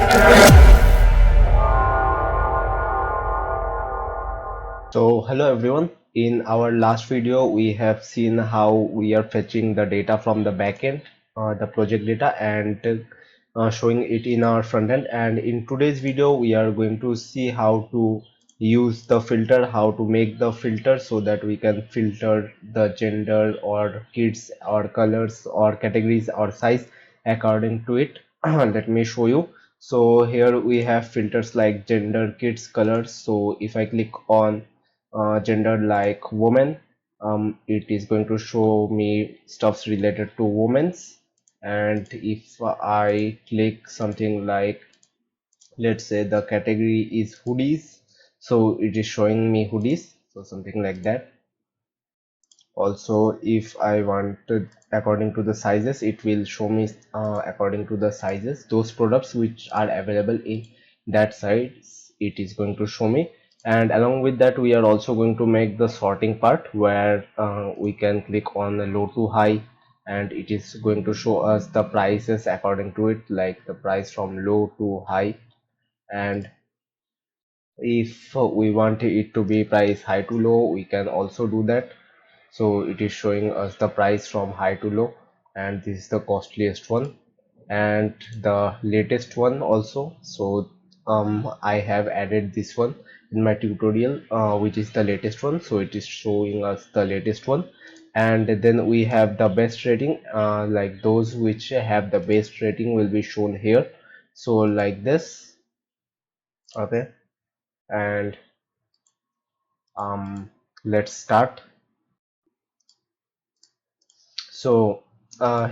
So hello everyone. In our last video, we have seen how we are fetching the data from the backend, the project data, and showing it in our front end. And in today's video, we are going to see how to use the filter, how to make the filter so that we can filter the gender or kids or colors or categories or size according to it. Let me show you. So here we have filters like gender, kids, colors. So if I click on gender like woman, it is going to show me stuffs related to women's. And if I click something like, let's say the category is hoodies, so it is showing me hoodies, so something like that. Also, if I wanted according to the sizes, it will show me according to the sizes those products which are available in that size, it is going to show me. And along with that, we are also going to make the sorting part where we can click on the low to high, and it is going to show us the prices according to it, like the price from low to high. And if we want it to be price high to low, we can also do that. So it is showing us the price from high to low, and this is the costliest one and the latest one also. So I have added this one in my tutorial, which is the latest one, so it is showing us the latest one. And then we have the best rating, like those which have the best rating will be shown here, so like this. Okay, and let's start. So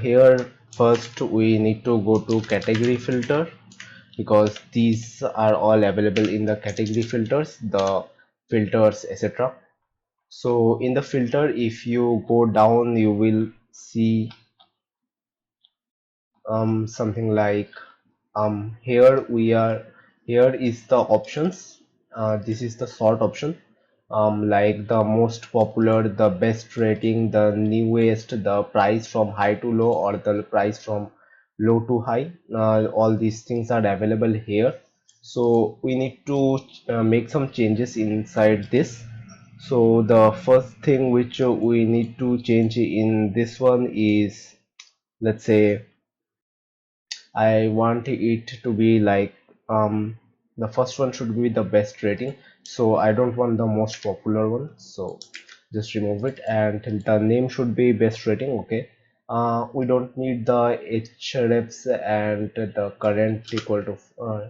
here first we need to go to category filter, because these are all available in the category filters, the filters, etc. So in the filter, if you go down, you will see something like, here we are, here is the options. This is the sort option, like the most popular, the best rating, the newest, the price from high to low, or the price from low to high. All these things are available here. So we need to make some changes inside this. So the first thing which we need to change in this one is, let's say I want it to be like, the first one should be the best rating, so I don't want the most popular one, so just remove it. And the name should be best rating. Okay, we don't need the hrefs and the current equal to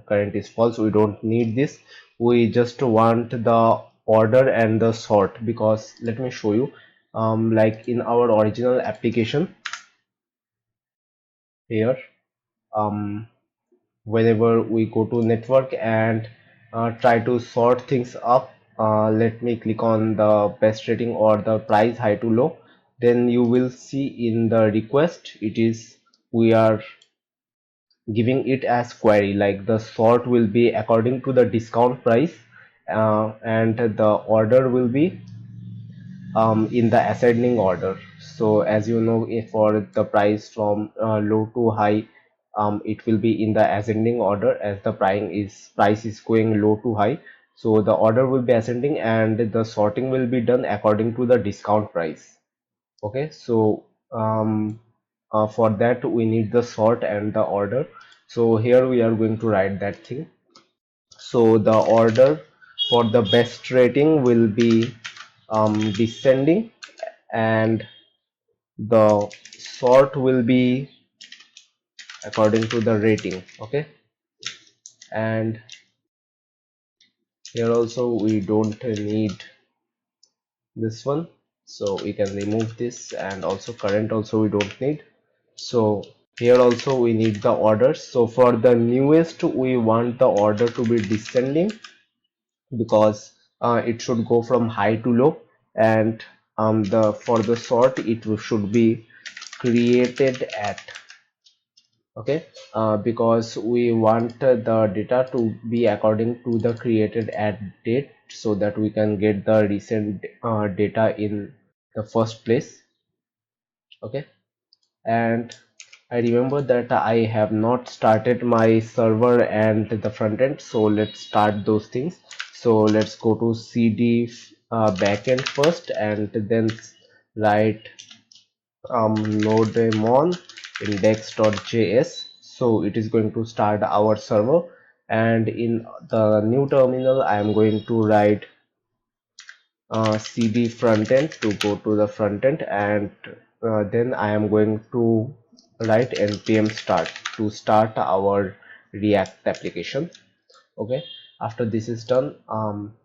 current is false, we don't need this. We just want the order and the sort, because let me show you, like in our original application here, um whenever we go to network and try to sort things up, let me click on the best rating or the price high to low, then you will see in the request it is, we are giving it as query, like the sort will be according to the discount price, and the order will be in the ascending order. So as you know, if for the price from low to high, it will be in the ascending order, as the price is going low to high, so the order will be ascending and the sorting will be done according to the discount price. Okay, so for that we need the sort and the order. So here we are going to write that thing. So the order for the best rating will be descending, and the sort will be according to the rating. Okay, and here also we don't need this one, so we can remove this. And also current also we don't need. So here also we need the orders. So for the newest, we want the order to be descending, because it should go from high to low. And the for the sort, it should be created at. Okay, because we want the data to be according to the created at date, so that we can get the recent data in the first place. Okay, and I remember that I have not started my server and the front end, so let's start those things. So let's go to cd backend first, and then write nodemon index.js. So it is going to start our server, and in the new terminal I am going to write cd front end to go to the front end, and then I am going to write npm start to start our React application. Okay, after this is done,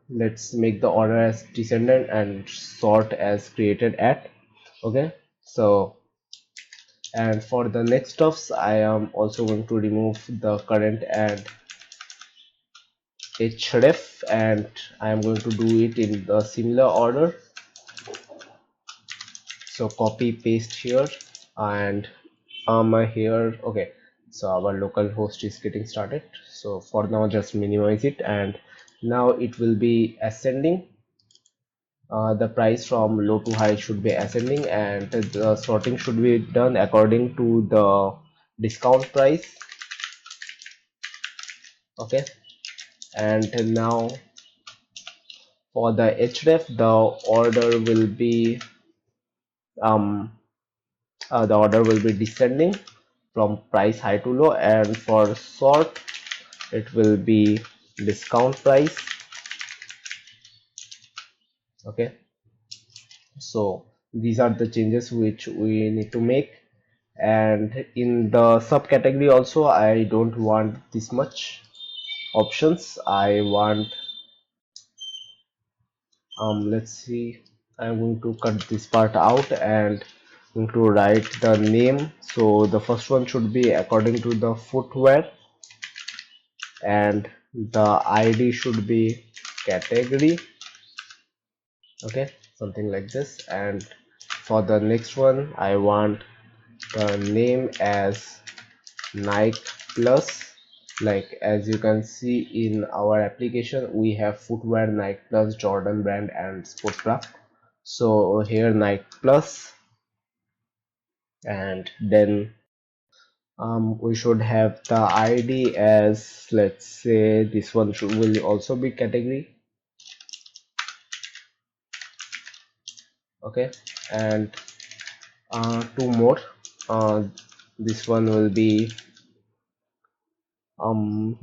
let's make the order as descendant and sort as created at. Okay, so and for the next stuffs I am also going to remove the current and href, and I am going to do it in the similar order. So copy paste here, and here. Okay, so our local host is getting started, so for now just minimize it, and now it will be ascending. The price from low to high should be ascending, and the sorting should be done according to the discount price. Okay, and now for the href, um the order will be descending from price high to low, and for sort it will be discount price. Okay, so these are the changes which we need to make. And in the subcategory also, I don't want this much options. I want let's see, I'm going to cut this part out and going to write the name. So the first one should be according to the footwear, and the id should be category. Okay, something like this. And for the next one I want the name as Nike Plus. Like as you can see in our application, we have footwear, Nike Plus, Jordan brand, and sports bra. So here Nike Plus, and then we should have the id as, let's say, this one will also be category. Okay, and two more. This one will be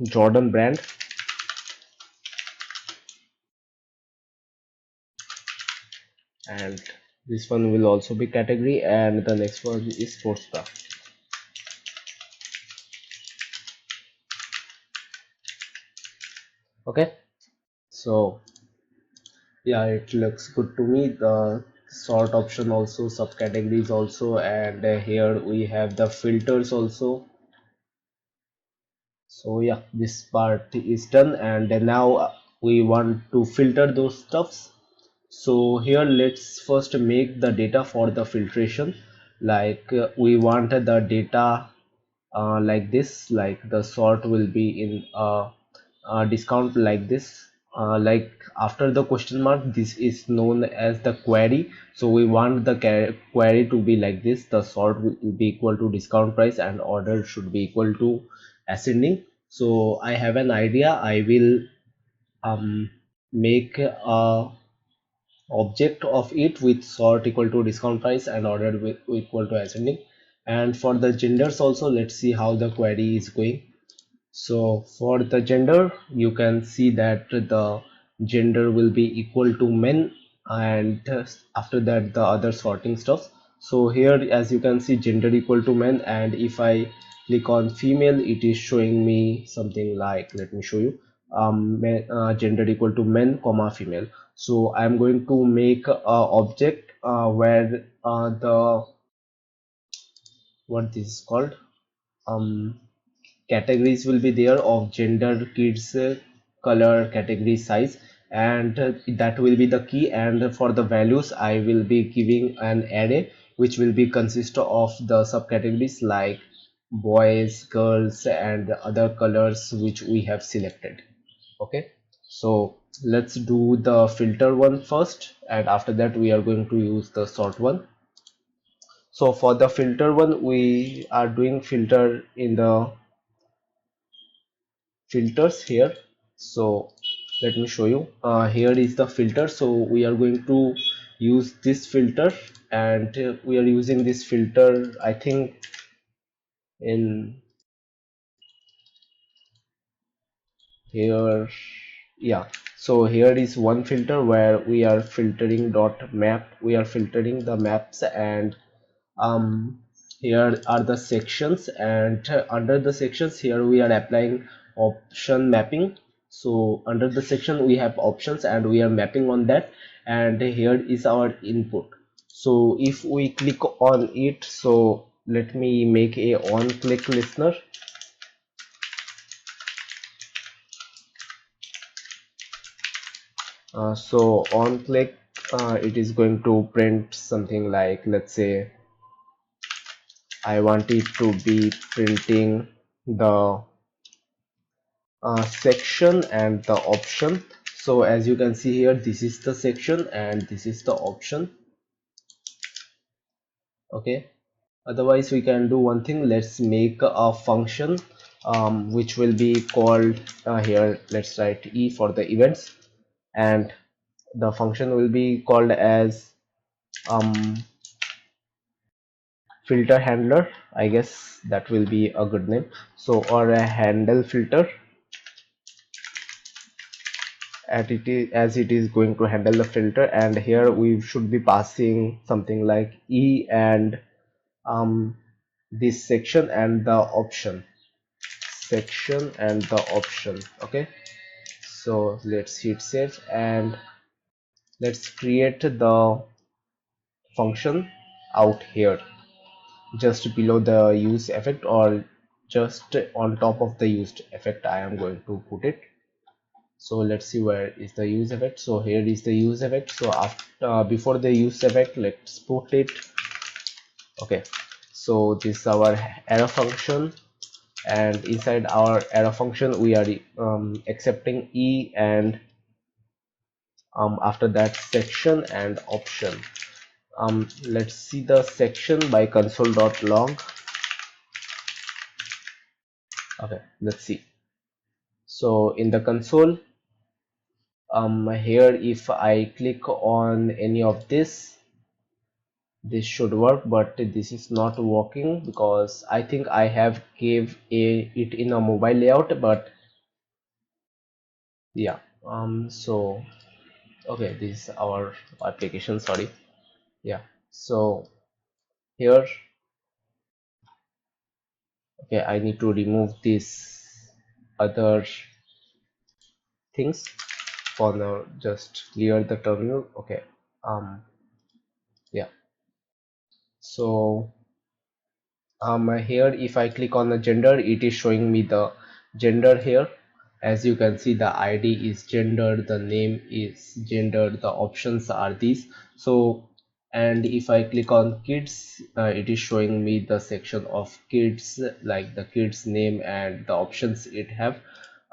Jordan brand, and this one will also be category, and the next one is sports bra. Okay, so yeah, it looks good to me. The sort option also, subcategories also, and here we have the filters also. So yeah, this part is done, and now we want to filter those stuffs. So here let's first make the data for the filtration. Like we want the data like this, like the sort will be in a discount like this, like after the question mark, this is known as the query. So we want the query to be like this: the sort will be equal to discount price and order should be equal to ascending. So I have an idea. I will make a object of it with sort equal to discount price and order with equal to ascending. And for the genders also, let's see how the query is going. So for the gender, you can see that the gender will be equal to men, and after that the other sorting stuff. So here as you can see, gender equal to men, and if I click on female, it is showing me something like, let me show you, gender equal to men comma female. So I'm going to make a object where the what this is called, um categories will be there of gender, kids, color, category, size, and that will be the key. And for the values, I will be giving an array which will be consist of the subcategories like boys, girls, and the other colors which we have selected. Okay, so let's do the filter one first, and after that we are going to use the sort one. So for the filter one, we are doing filter in the filters here. So let me show you. Here is the filter. So we are going to use this filter, and we are using this filter, I think, in here. Yeah, so here is one filter where we are filtering dot map. We are filtering the maps, and um here are the sections, and under the sections here we are applying option mapping. So under the section we have options and we are mapping on that, and here is our input. So if we click on it, so let me make a on click listener. So on click, it is going to print something like, let's say I want it to be printing the section and the option. So as you can see here, this is the section and this is the option. Okay, otherwise we can do one thing. Let's make a function which will be called here, let's write E for the events, and the function will be called as um, filter handler. I guess that will be a good name. So, or a handle filter, as it is going to handle the filter, and here we should be passing something like E and um, this section and the option, section and the option. Okay, so let's hit save and let's create the function out here just below the use effect, or just on top of the used effect. I am going to put it. So let's see where is the use effect. So here is the use effect. So after before the use effect, let's put it. Okay, so this is our arrow function, and inside our arrow function we are accepting E, and after that section and option. Let's see the section by console.log. Okay, let's see. So in the console, here if I click on any of this should work, but this is not working because I think I have gave it in a mobile layout. But yeah, so okay, this is our application, sorry. Yeah, so here, okay, I need to remove this other things for now, just clear the terminal. Okay, yeah, so here if I click on the gender, it is showing me the gender here. As you can see, the ID is gender, the name is gender, the options are these. So, and if I click on kids, it is showing me the section of kids, like the kids name and the options it have.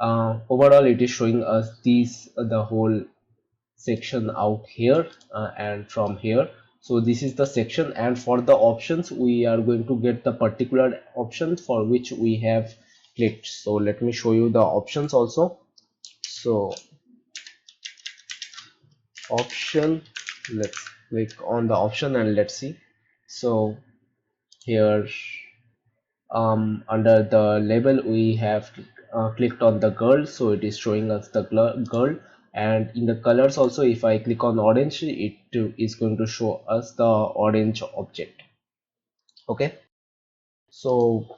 Overall it is showing us these the whole section out here, and from here. So this is the section, and for the options we are going to get the particular option for which we have clicked. So let me show you the options also. So option, let's click on the option and let's see. So here, under the label we have clicked on the girl, so it is showing us the girl. And in the colors also, if I click on orange, it is going to show us the orange object. Okay, so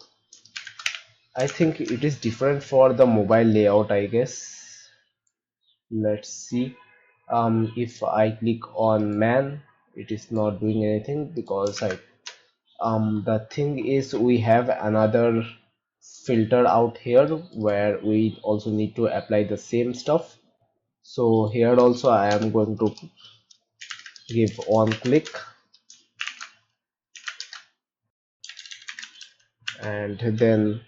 I think it is different for the mobile layout, I guess. Let's see. If I click on man, it is not doing anything because the thing is we have another filter out here where we also need to apply the same stuff. So here also I am going to give on click, and then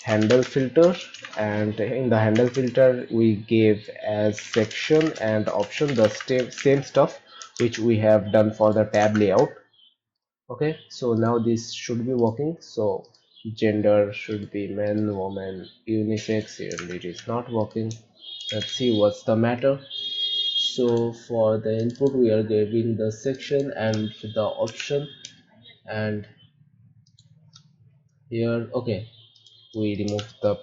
handle filter, and in the handle filter we gave as section and option the same stuff which we have done for the tab layout. Okay, so now this should be working. So gender should be men, woman, unisex, and it is not working. Let's see what's the matter. So for the input we are giving the section and the option, and here okay, we remove the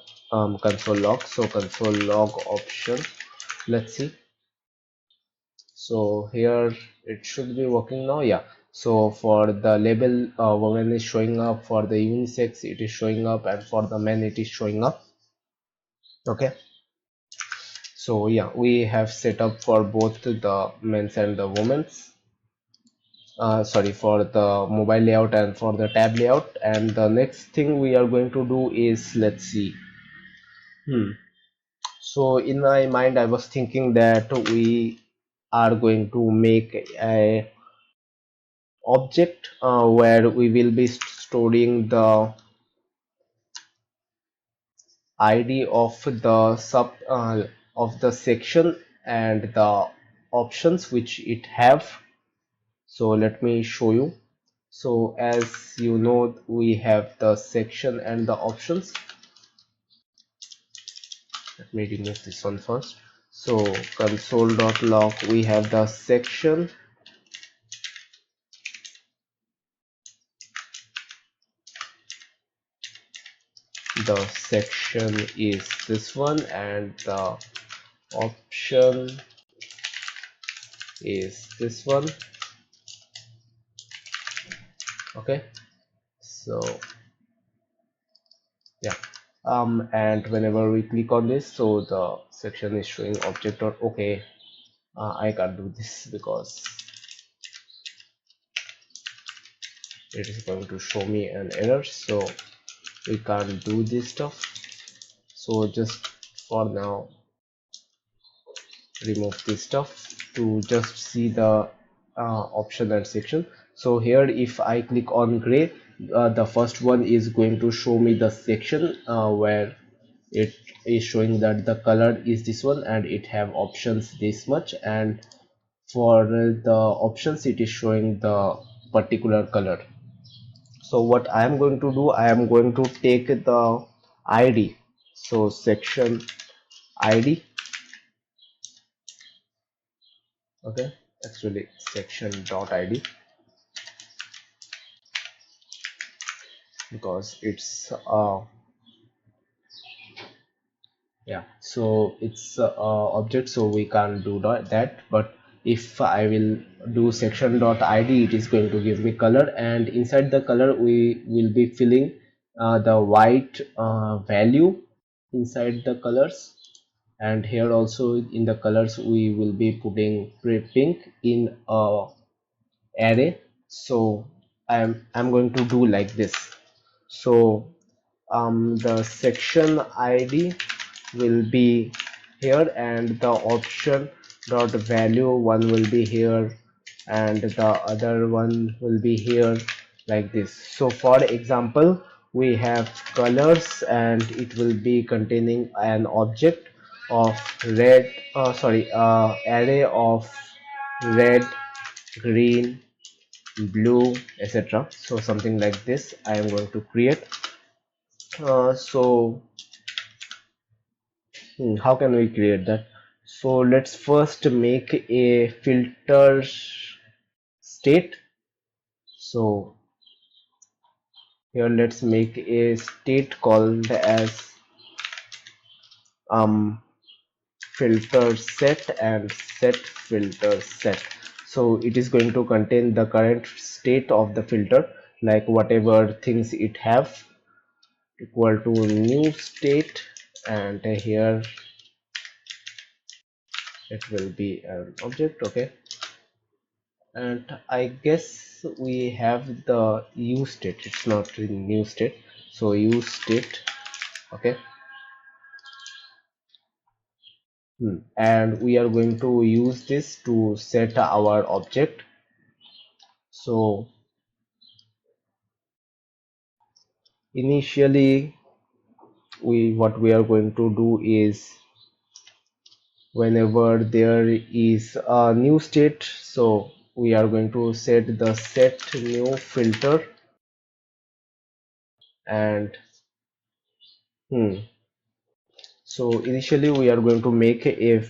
console log. So console log option, let's see. So here it should be working now. Yeah, so for the label woman is showing up, for the unisex it is showing up, and for the men it is showing up. Okay, so yeah, we have set up for both the men's and the women's, sorry, for the mobile layout and for the tab layout. And the next thing we are going to do is, let's see. So in my mind I was thinking that we are going to make a object where we will be storing the ID of the sub of the section and the options which it have. So let me show you. So as you know, we have the section and the options. Let me remove this one first. So console.log, we have the section, the section is this one, and the option is this one. Okay, so yeah, and whenever we click on this, so the section is showing object dot. Okay, I can't do this because it is going to show me an error, so we can't do this stuff. So just for now remove this stuff to just see the option and section. So here if I click on gray, the first one is going to show me the section where it is showing that the color is this one and it have options this much, and for the options it is showing the particular color. So what I am going to do, I am going to take the ID, so section ID. Okay, actually section dot id, because it's yeah, so it's object, so we can't do that. But if I will do section dot id, it is going to give me color, and inside the color we will be filling the white value inside the colors, and here also in the colors we will be putting pink in a array. So I'm going to do like this. So the section ID will be here, and the option dot value one will be here, and the other one will be here, like this. So for example, we have colors, and it will be containing an object of red, sorry, array of red, green, blue, etc. So something like this I am going to create. So how can we create that? So let's first make a filter state. So here let's make a state called as um filter set and set filter set. So it is going to contain the current state of the filter, like whatever things it have, equal to new state, and here it will be an object. Okay, and I guess we have the use state, it's not in new state, so use state. Okay, and we are going to use this to set our object. So initially what we are going to do is, whenever there is a new state, so we are going to set the set new filter and so initially we are going to make a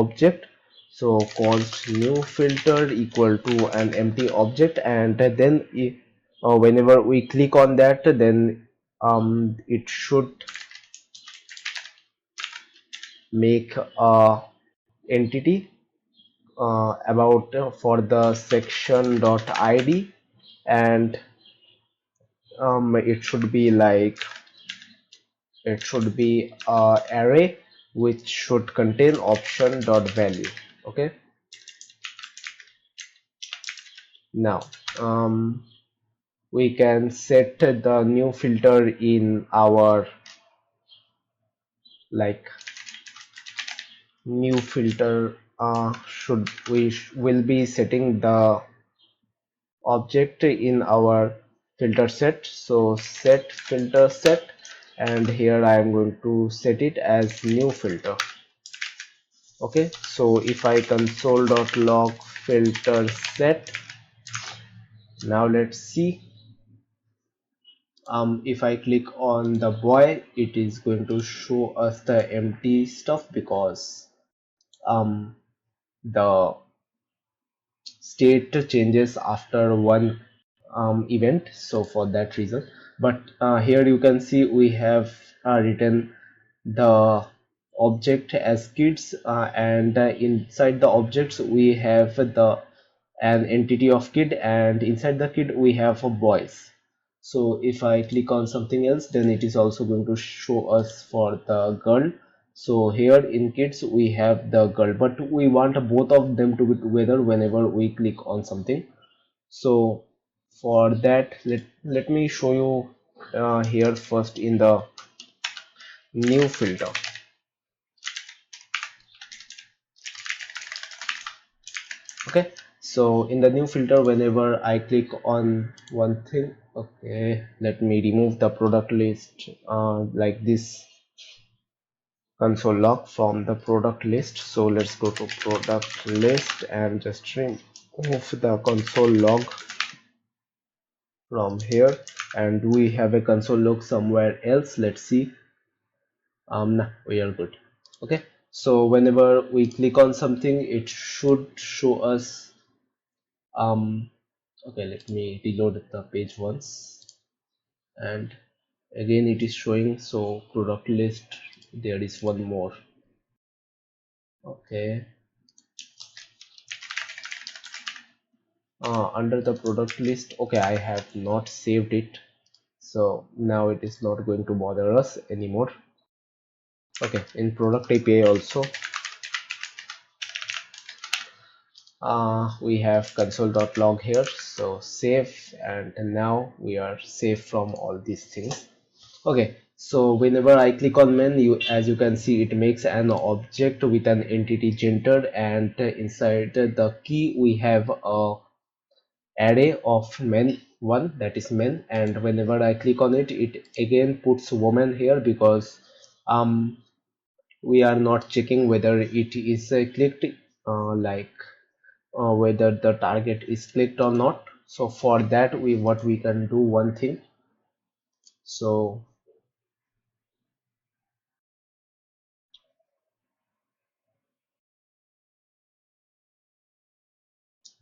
object. So const new filter equal to an empty object, and then whenever we click on that, then it should make a entity about for the section dot id, and it should be like it should be a array which should contain option dot value. Okay, now we can set the new filter in our like new filter should we will be setting the object in our filter set. So set filter set, and here I am going to set it as new filter. Okay, so if I console.log filter set, now let's see. If I click on the boy, it is going to show us the empty stuff because the state changes after one event, so for that reason. But here you can see we have written the object as kids, and inside the objects we have the an entity of kid, and inside the kid we have a boys. So if I click on something else, then it is also going to show us for the girl. So here in kids we have the girl, but we want both of them to be together whenever we click on something. So for that, let me show you here first in the new filter. Okay, so in the new filter, whenever I click on one thing, okay, let me remove the product list like this console log from the product list. So let's go to product list and just remove the console log from here, and we have a console log somewhere else. Let's see. Nah, we are good. Okay, so whenever we click on something, it should show us okay, let me reload the page once, and again it is showing. So product list, there is one more. Okay, under the product list, okay, I have not saved it, so now it is not going to bother us anymore. Okay, in product API also we have console.log here, so save, and now we are safe from all these things. Okay, so whenever I click on men, as you can see, it makes an object with an entity gender, and inside the key we have a array of men one, that is men, and whenever I click on it, it again puts woman here because we are not checking whether it is clicked, like whether the target is clicked or not. So for that, what we can do one thing. So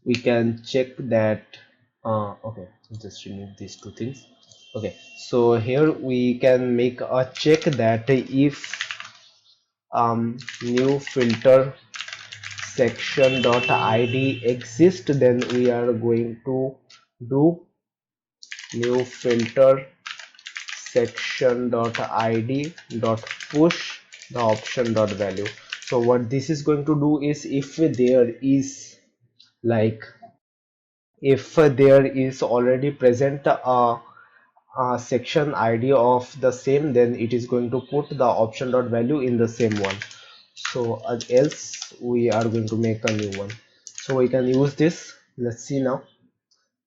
we can check that okay, just remove these two things. Okay, so here we can make a check that if new filter section dot id exists, then we are going to do new filter section dot id dot push the option dot value. So what this is going to do is, if there is like if there is already present a section id of the same, then it is going to put the option dot value in the same one. So else we are going to make a new one, so we can use this. Let's see now.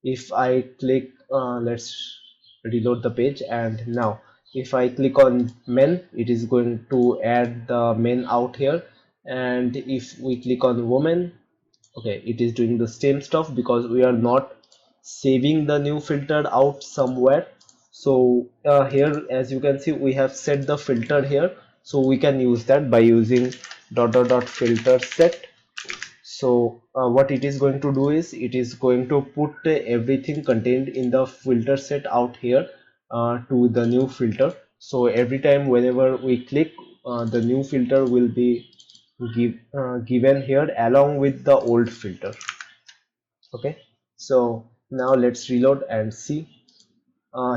If I click let's reload the page, and now if I click on men, it is going to add the men out here, and if we click on woman, Okay, it is doing the same stuff because we are not saving the new filter out somewhere. So here, as you can see, we have set the filter here, so we can use that by using filter set. So what it is going to do is it is going to put everything contained in the filter set out here to the new filter. So every time whenever we click, the new filter will be given here along with the old filter. Okay, so now let's reload and see.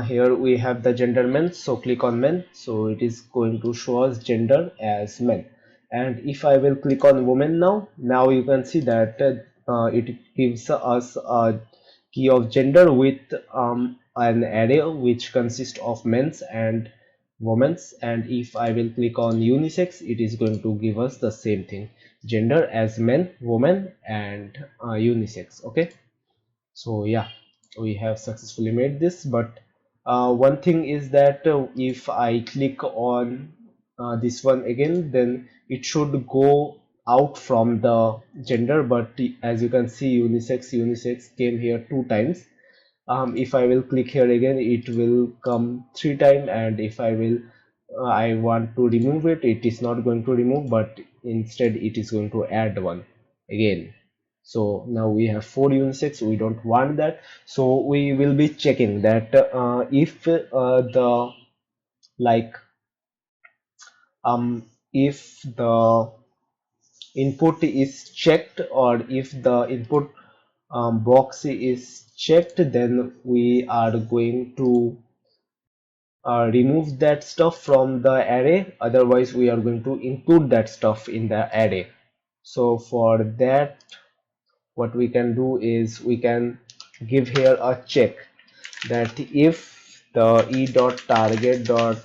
Here we have the gender men, so click on men, so it is going to show us gender as men. And if I will click on women now you can see that it gives us a key of gender with an array which consists of men's and women's. And if I will click on unisex, it is going to give us the same thing, gender as men, women, and unisex. Okay, so yeah, we have successfully made this. But one thing is that if I click on this one again, then it should go out from the gender. But as you can see, unisex came here 2 times. If I will click here again, it will come 3 times. And if I will I want to remove it, it is not going to remove, but instead it is going to add one again. So now we have 4 unisex, we don't want that. So we will be checking that if the like if the input is checked, or if the input box is checked, then we are going to remove that stuff from the array. Otherwise we are going to include that stuff in the array. So for that, what we can do is we can give here a check that if the e dot target dot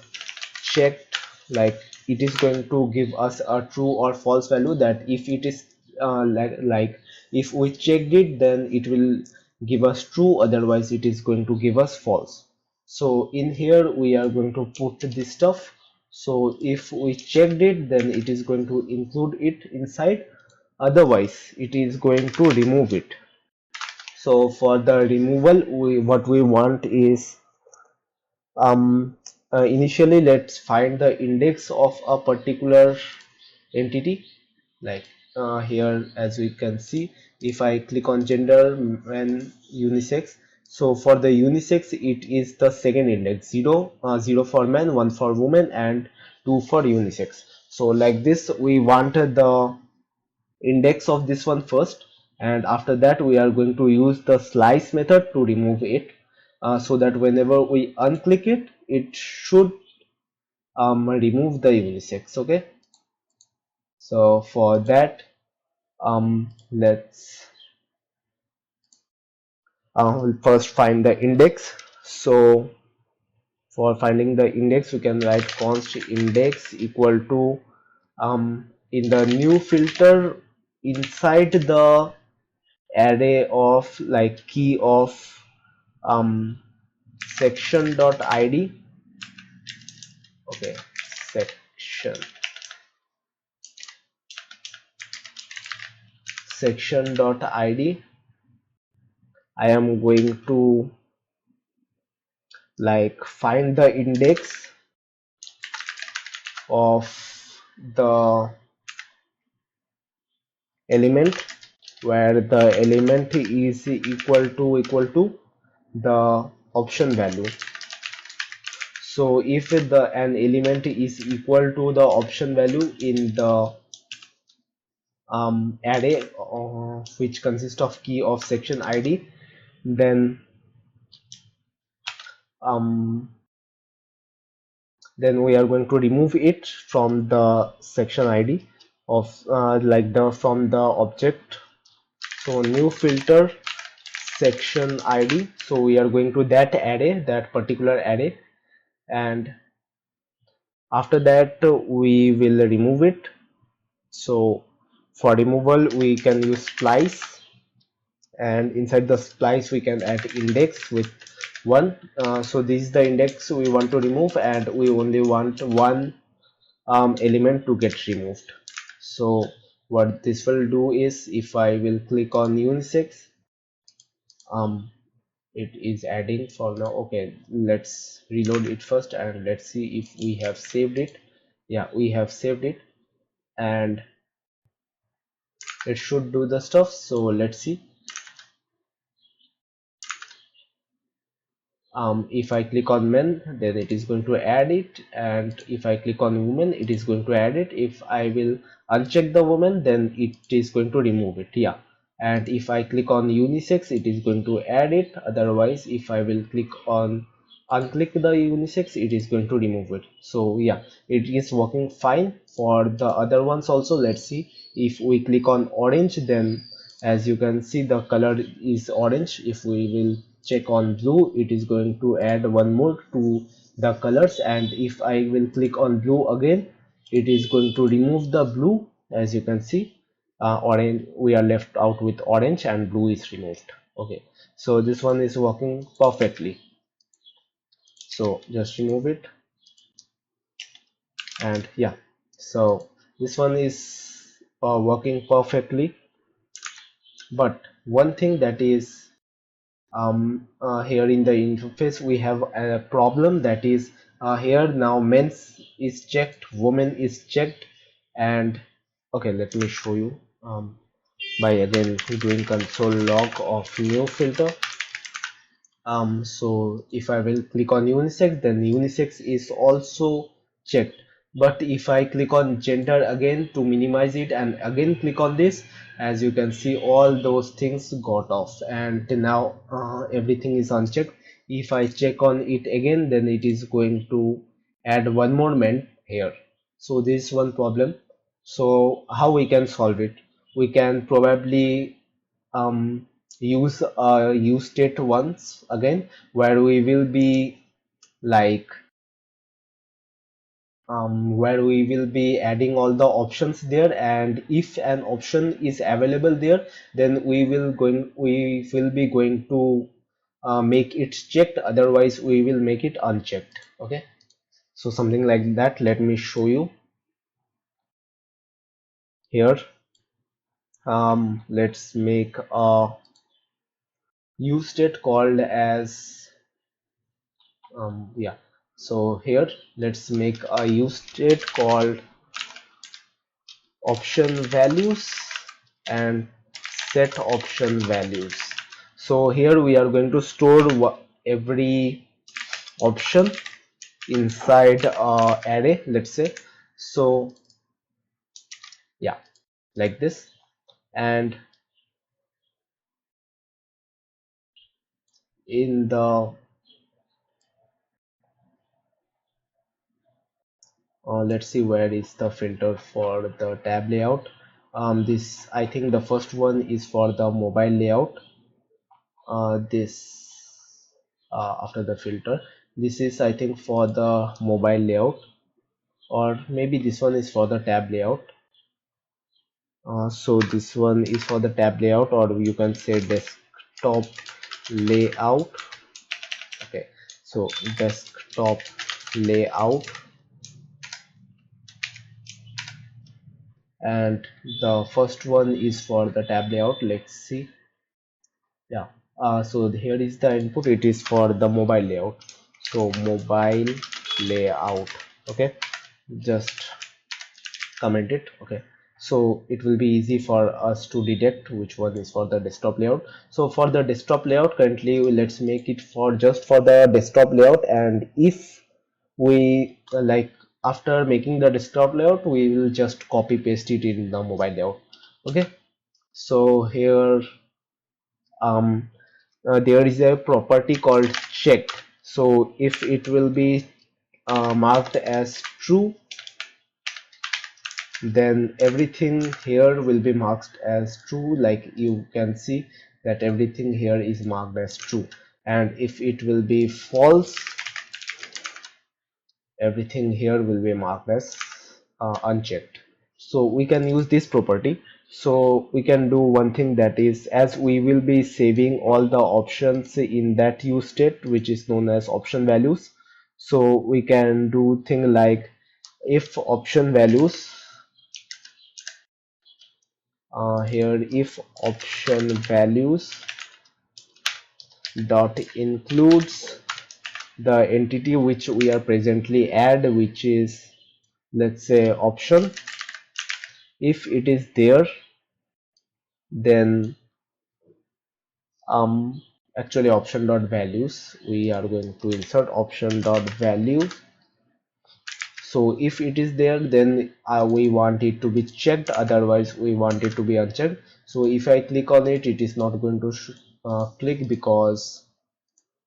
checked, like it is going to give us a true or false value. That if it is like if we checked it, then it will give us true, otherwise it is going to give us false. So in here we are going to put this stuff. So if we checked it, then it is going to include it inside, otherwise it is going to remove it. So for the removal, what we want is initially let's find the index of a particular entity. Like here, as we can see, if I click on gender and unisex, so for the unisex it is the second index, 0 for men, 1 for women, and 2 for unisex. So like this, we wanted the index of this one first, and after that we are going to use the slice method to remove it, so that whenever we unclick it, it should remove the unisex. Okay, so for that, let's first find the index. So for finding the index, we can write const index equal to in the new filter, inside the array of like key of um section dot id. Okay, section dot id, I am going to like find the index of the element, where the element is equal to the option value. So if an element is equal to the option value in the array which consists of key of section id, then um, then we are going to remove it from the section id of like the from the object. So new filter section id, so we are going to that array, that particular array, and after that we will remove it. So for removal we can use splice, and inside the splice we can add index with 1. So this is the index we want to remove, and we only want one element to get removed. So what this will do is, if I will click on unisex, um it is adding for now. Okay, let's reload it first and let's see if we have saved it. Yeah, we have saved it and it should do the stuff. So let's see. If I click on men, then it is going to add it, and if I click on women, it is going to add it. If I will uncheck the woman, then it is going to remove it. Yeah, and if I click on unisex, it is going to add it. Otherwise, if I will click on unclick the unisex, it is going to remove it. So yeah, it is working fine for the other ones also. Let's see. If we click on orange, then as you can see, the color is orange. If we will check on blue, it is going to add one more to the colors, and if I will click on blue again, it is going to remove the blue. As you can see, orange, we are left out with orange and blue is removed. Okay, so this one is working perfectly. So just remove it, and yeah, so this one is working perfectly. But one thing that is, here in the interface we have a problem, that is, here now men's is checked, women is checked, and okay, let me show you, by again doing console log of new filter. So if I will click on unisex, then unisex is also checked. But if I click on gender again to minimize it and again click on this, as you can see, all those things got off, and now everything is unchecked. If I check on it again, then it is going to add one more man here. So this is one problem. So how we can solve it? We can probably use use state once again, where we will be like, where we will be adding all the options there, and if an option is available there, then we will be going to make it checked, otherwise we will make it unchecked. Okay, so something like that, let me show you here. Let's make a use state called as, yeah, so here let's make a use state called option values and set option values. So here we are going to store every option inside a array, let's say. So yeah, like this. And in the let's see, where is the filter for the tab layout. This, I think the first one is for the mobile layout. This, after the filter, this is, I think, for the mobile layout, or maybe this one is for the tab layout. So this one is for the tab layout, or you can say desktop layout. Okay, so desktop layout, and the first one is for the tab layout. Let's see. Yeah, so here is the input, it is for the mobile layout. So mobile layout. Okay, just comment it. Okay, so it will be easy for us to detect which one is for the desktop layout. So for the desktop layout, currently let's make it for just for the desktop layout, and if we like, after making the desktop layout, we will just copy paste it in the mobile layout. Okay, so here, there is a property called check. So if it will be marked as true, then everything here will be marked as true. Like you can see that everything here is marked as true, and if it will be false, everything here will be marked as unchecked. So we can use this property. So we can do one thing, that is, as we will be saving all the options in that use state, which is known as option values, so we can do thing like, if option values here if option values dot includes the entity which we are presently add, which is, let's say, option. If it is there, then actually option dot values, we are going to insert option dot value. So if it is there, then we want it to be checked, otherwise we want it to be unchecked. So if I click on it, it is not going to click, because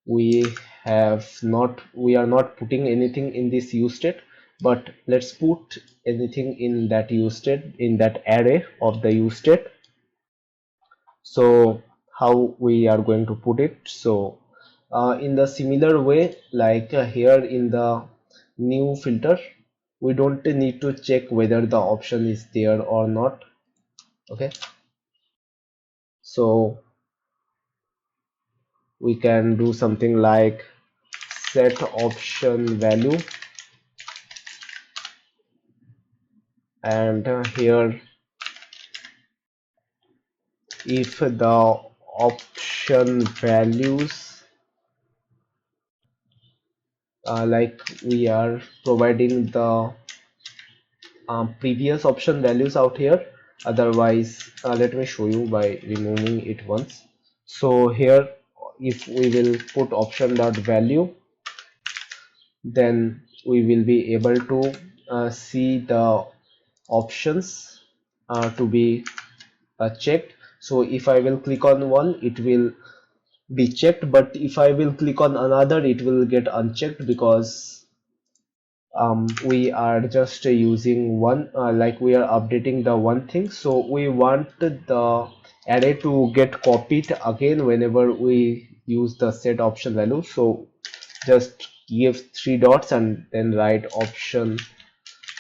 we are not putting anything in this use state. But let's put anything in that use state, in that array of the use state. So how we are going to put it? So in the similar way, like here in the new filter, we don't need to check whether the option is there or not. Okay, so we can do something like set option value, and here if the option values, like we are providing the previous option values out here, otherwise let me show you by removing it once. So here if we will put option dot value, then we will be able to see the options to be checked. So if I will click on one, it will be checked, but if I will click on another, it will get unchecked, because we are just using one, like we are updating the one thing. So we want the array to get copied again whenever we use the set option value. So just give three dots and then write option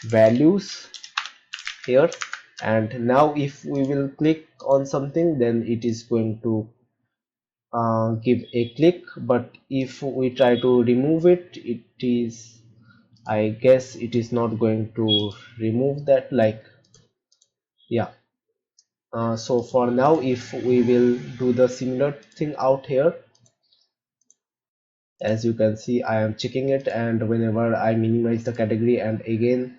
values here. And now if we will click on something, then it is going to give a click. But if we try to remove it, it is, I guess it is not going to remove that, like, yeah. So for now, if we will do the similar thing out here, as you can see, I am checking it, and whenever I minimize the category and again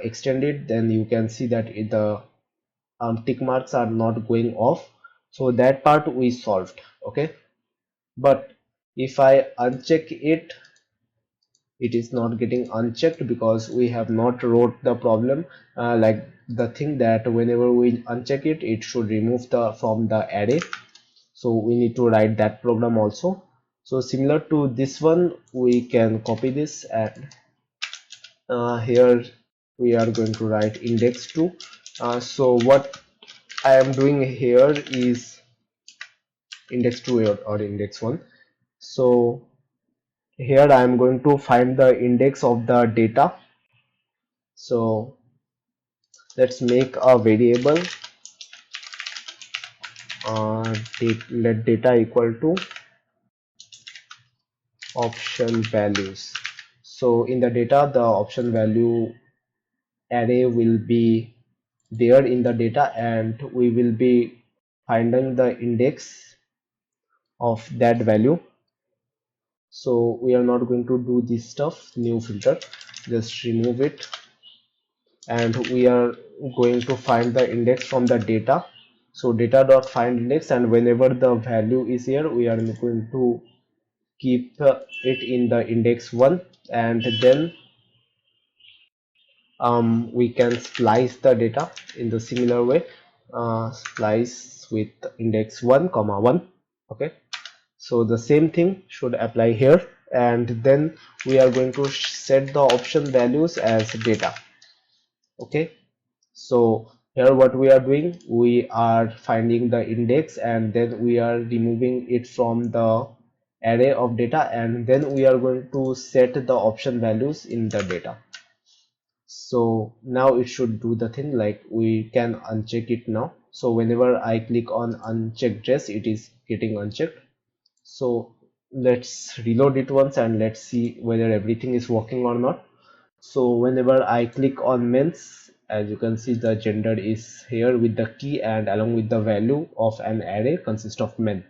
extend it, then you can see that the tick marks are not going off. So that part we solved. Okay, but if I uncheck it, it is not getting unchecked, because we have not wrote the problem, like the thing that whenever we uncheck it, it should remove the from the array. So we need to write that program also. So similar to this one, we can copy this, and here we are going to write index 2. So what I am doing here is index 2 or index 1. So here I am going to find the index of the data. So let's make a variable, let data equal to option values. So in the data, the option value array will be there in the data, and we will be finding the index of that value. So we are not going to do this stuff, new filter, just remove it, and we are going to find the index from the data. So data dot find index, and whenever the value is here, we are going to keep it in the index 1, and then we can splice the data in the similar way, splice with index 1 comma 1. Okay, so the same thing should apply here, and then we are going to set the option values as data. Okay, so here what we are doing, we are finding the index, and then we are removing it from the array of data, and then we are going to set the option values in the data. So now it should do the thing, like we can uncheck it now. So whenever I click on uncheck dress, it is getting unchecked. So let's reload it once and let's see whether everything is working or not. So whenever I click on men's as you can see, the gender is here with the key and along with the value of an array consists of men,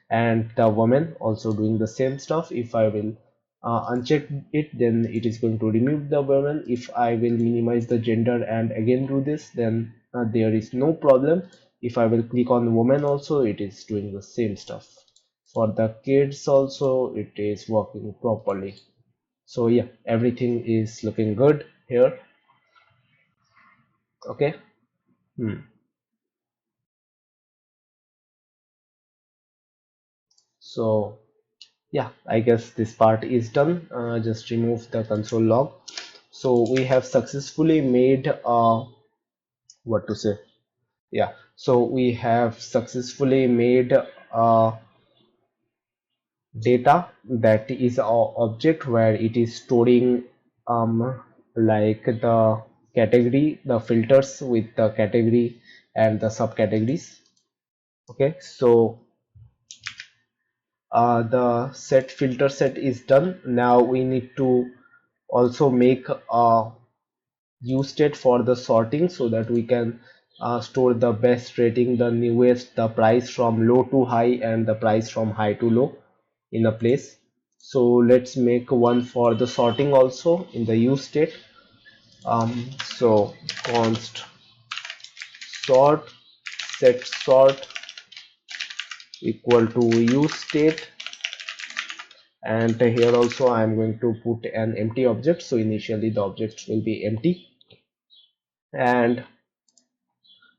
and the woman also doing the same stuff. If I will uncheck it, then it is going to remove the woman. If I will minimize the gender and again do this, then there is no problem. If I will click on woman also, it is doing the same stuff. For the kids also, it is working properly. So yeah, everything is looking good here. Okay. Hmm. So yeah, I guess this part is done. Just remove the console log. So we have successfully made what to say? Yeah, so we have successfully made data that is a object where it is storing like the category, the filters with the category and the subcategories. Okay, so the set filter set is done. Now we need to also make a use state for the sorting so that we can store the best rating, the newest, the price from low to high and the price from high to low in a place. So let's make one for the sorting also in the use state. So const sort set sort equal to use state, and here also I am going to put an empty object, so initially the object will be empty. And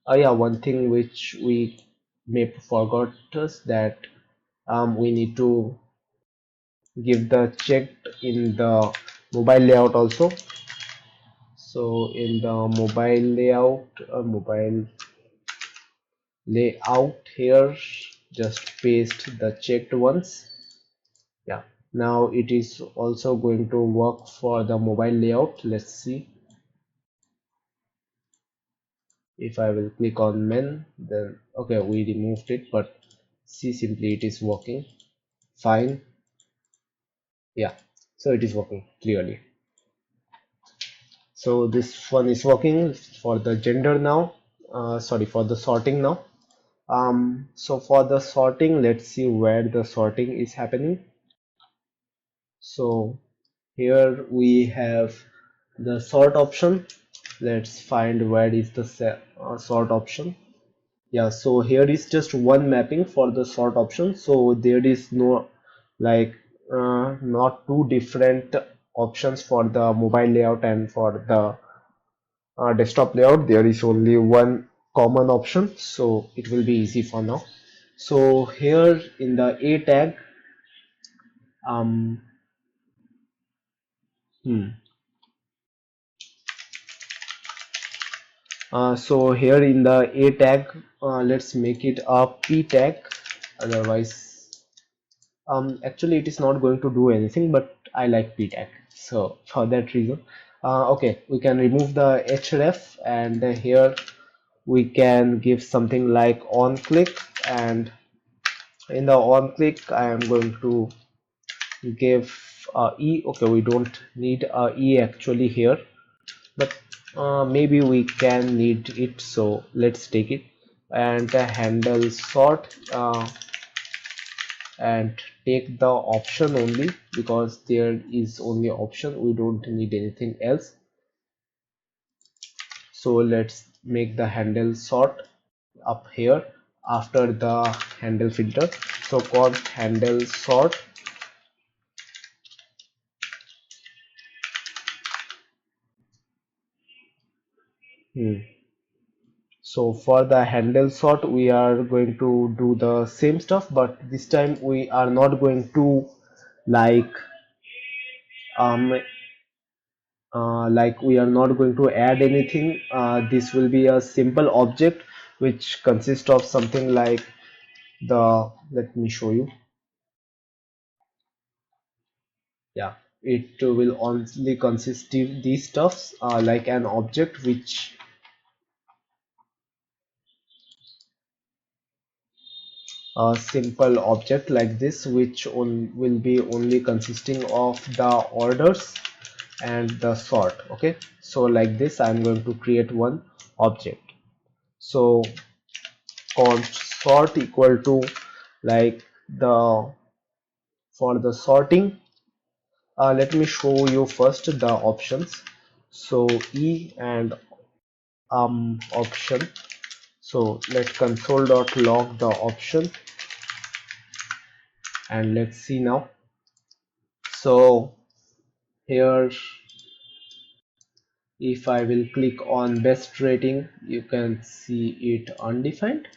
yeah, one thing which we may forgot is that we need to give the checked in the mobile layout also. So in the mobile layout here, just paste the checked ones. Yeah, now it is also going to work for the mobile layout. Let's see. If I will click on men, then okay, we removed it, but see, simply it is working fine. Yeah, so it is working clearly. So this one is working for the gender now. Sorry, for the sorting now. So for the sorting, let's see where the sorting is happening. So here we have the sort option. Let's find where is the sort option. Yeah, so here is just one mapping for the sort option. So there is no like not two different options for the mobile layout and for the desktop layout. There is only one common option, so it will be easy for now. So here in the a tag, um, hmm, so here in the a tag, let's make it a p tag. Otherwise, actually it is not going to do anything, but I like p tag, so for that reason, okay, we can remove the href, and here we can give something like on click, and in the on click I am going to give e. Okay, we don't need e actually here, but maybe we can need it, so let's take it. And handle sort, and take the option only, because there is only option, we don't need anything else. So let's make the handle sort up here after the handle filter. So const handle sort. So for the handle sort, we are going to do the same stuff, but this time we are not going to like um like we are not going to add anything. This will be a simple object which consists of something like the, let me show you. Yeah, it will only consist of these stuffs, like an object which a simple object like this, which will be only consisting of the orders, and the sort. Okay, so like this I'm going to create one object. So const sort equal to, like, the for the sorting, let me show you first the options. So e and option. So let console.log the option, and let's see now. So here, if I will click on best rating, you can see it undefined.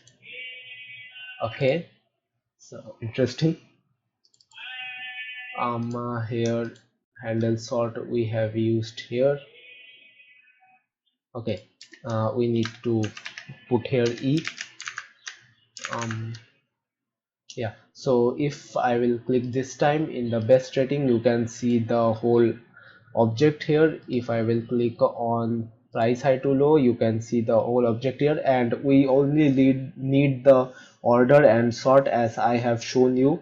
Okay, so interesting. Here handle sort we have used here. Okay, we need to put here e. Yeah, so if I will click this time in the best rating, you can see the whole object here. If I will click on price high to low, you can see the whole object here, and we only need the order and sort as I have shown you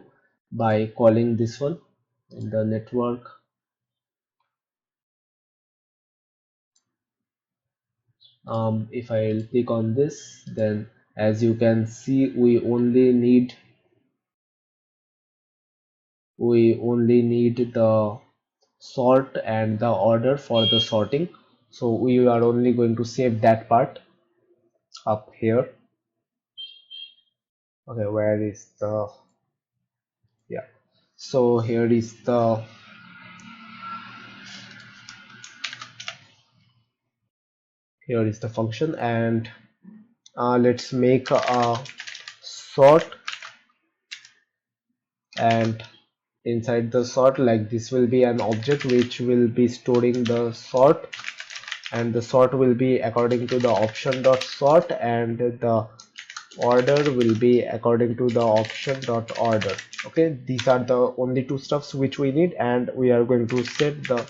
by calling this one in the network. If I will click on this, then as you can see, we only need the sort and the order for the sorting. So we are only going to save that part up here. Okay, where is the, yeah, so here is the function, and let's make a sort, and inside the sort, like, this will be an object which will be storing the sort, and the sort will be according to the option dot sort, and the order will be according to the option dot order. Okay, these are the only two stuffs which we need, and we are going to set the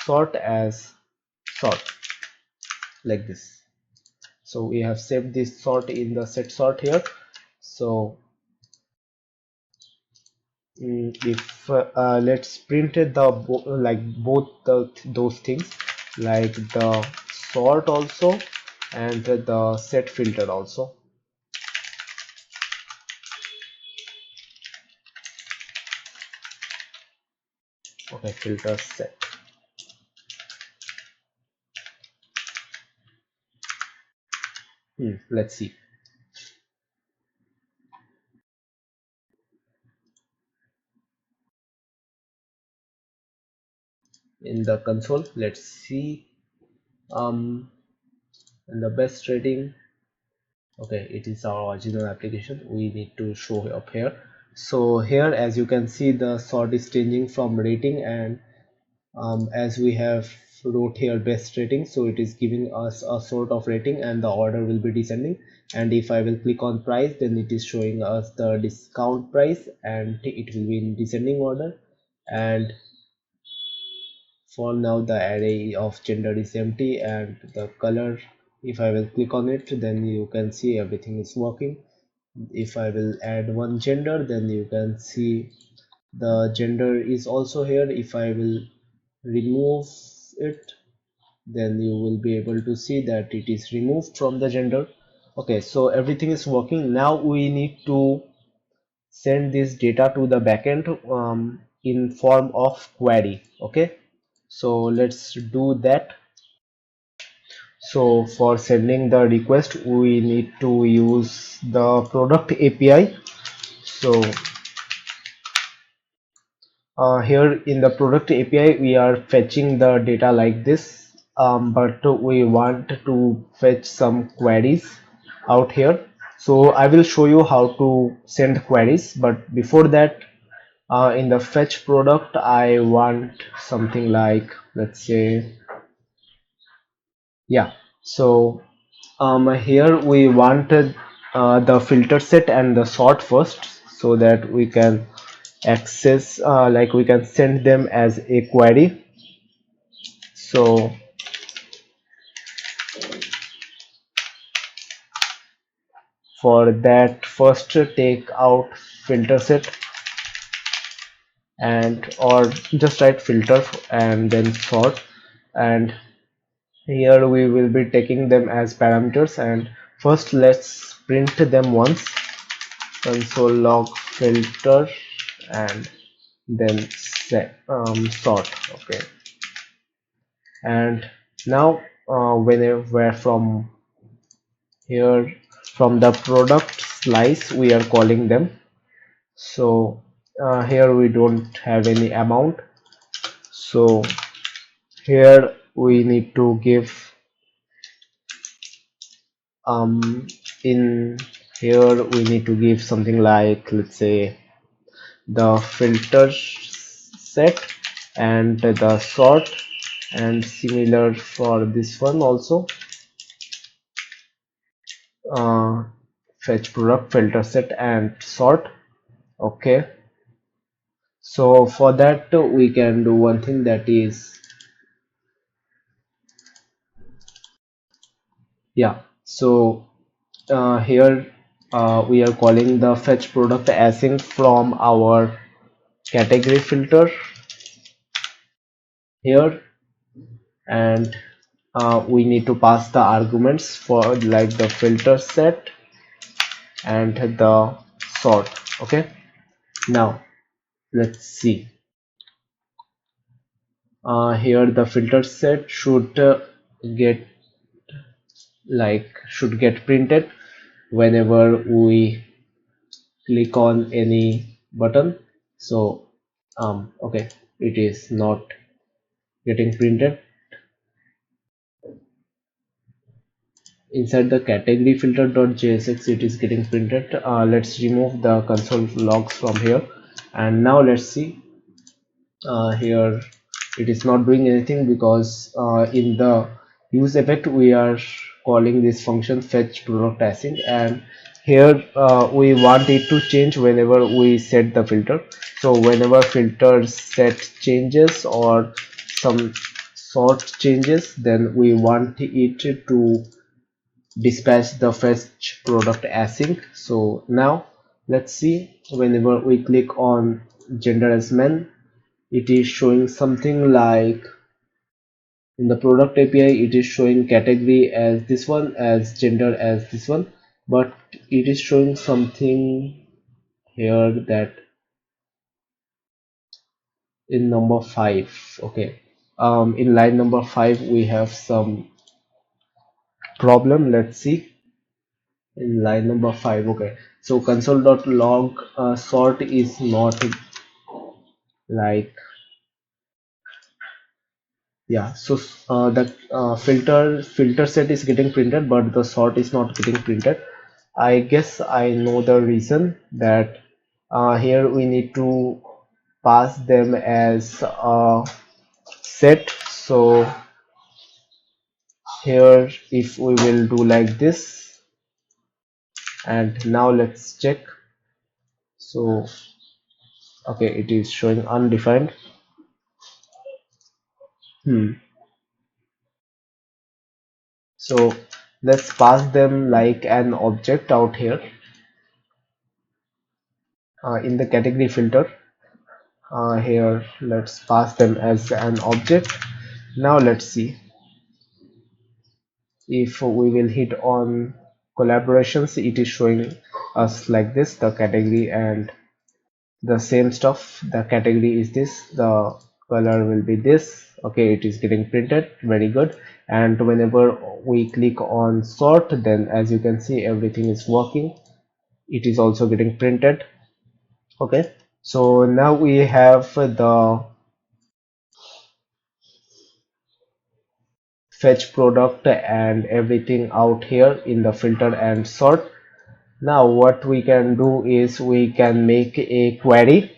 sort as sort, like this. So we have saved this sort in the set sort here. So if let's print it the like both those things, like the sort also and the set filter also. Okay, filter set. Let's see in the console. Let's see in the best rating. Okay, it is our original application, we need to show up here. So here, as you can see, the sort is changing from rating, and as we have wrote here best rating, so it is giving us a sort of rating, and the order will be descending. And if I will click on price, then it is showing us the discount price, and it will be in descending order. And for now the array of gender is empty, and the color, if I will click on it, then you can see everything is working. If I will add one gender, then you can see the gender is also here. If I will remove it, then you will be able to see that it is removed from the gender. Okay, so everything is working. Now we need to send this data to the backend in form of query. Okay, so let's do that. So for sending the request, we need to use the product API. So here in the product API, we are fetching the data like this, but we want to fetch some queries out here. So I will show you how to send queries, but before that, in the fetch product, I want something like, let's say, yeah. So here we wanted the filter set and the sort first, so that we can access, like, we can send them as a query. So for that, first take out filter set, and or just write filter and then sort. and here we will be taking them as parameters. And first let's print them once, console log filter, and then set sort. Okay, and now whenever from here, from the product slice, we are calling them. So here we don't have any amount, so here we need to give in here we need to give something like, let's say, the filter set and the sort, and similar for this one also, uh, fetch product filter set and sort. Okay, so for that we can do one thing, that is, yeah, so here we are calling the fetch product async from our category filter here, and we need to pass the arguments for like the filter set and the sort. Okay, now let's see, here the filter set get should get printed whenever we click on any button. So okay, it is not getting printed inside the category filter.jsx. It is getting printed. Let's remove the console logs from here, and now let's see, here it is not doing anything because in the use effect we are calling this function fetch product async, and here we want it to change whenever we set the filter. So whenever filter set changes or some sort changes, then we want it to dispatch the fetch product async. So now let's see, whenever we click on gender as men, it is showing something like, in the product API it is showing category as this one, as gender as this one, but it is showing something here that in number 5. Okay, in line number 5 we have some problem. Let's see, in line number 5. Okay, so console.log sort is not like, yeah, so the filter set is getting printed but the sort is not getting printed. I guess I know the reason, that here we need to pass them as a set. So here if we will do like this, and now let's check. So okay, it is showing undefined. So let's pass them like an object out here, in the category filter. Here let's pass them as an object. Now let's see, if we will hit on collaborations, it is showing us like this, the category and the same stuff. The category is this, the color will be this. Okay, it is getting printed, very good. And whenever we click on sort, then as you can see everything is working, it is also getting printed. Okay, so now we have the fetch product and everything out here in the filter and sort. Now what we can do is we can make a query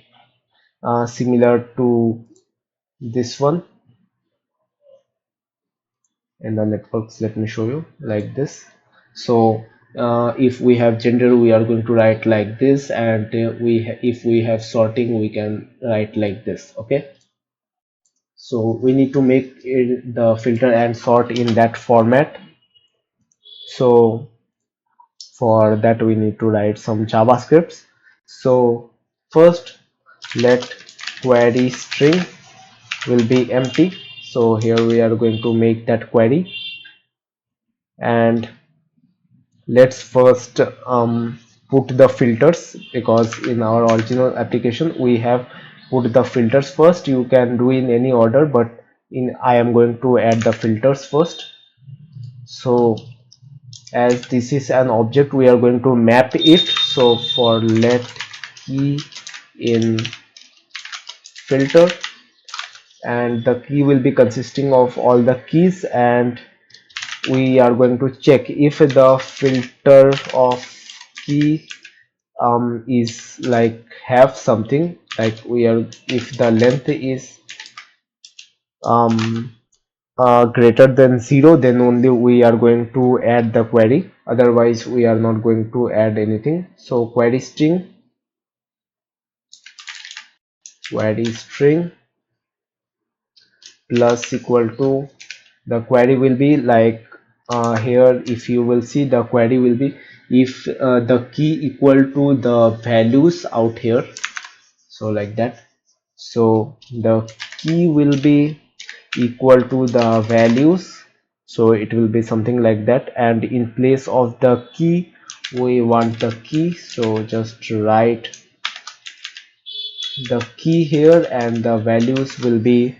similar to this one in the networks. Let me show you like this. So if we have gender, we are going to write like this, and if we have sorting, we can write like this. Okay, so we need to make the filter and sort in that format. So for that we need to write some JavaScripts. So first let query string will be empty. So here we are going to make that query, and let's first put the filters, because in our original application we have put the filters first. You can do in any order, but in I am going to add the filters first. So as this is an object, we are going to map it. So for let key in filter, and the key will be consisting of all the keys, and we are going to check if the filter of key is like have something like we are, if the length is um, greater than 0, then only we are going to add the query, otherwise we are not going to add anything. So query string plus equal to, the query will be like here, if you will see, the query will be if the key equal to the values out here, so like that. So the key will be equal to the values, so it will be something like that, and in place of the key we want the key, so just write the key here, and the values will be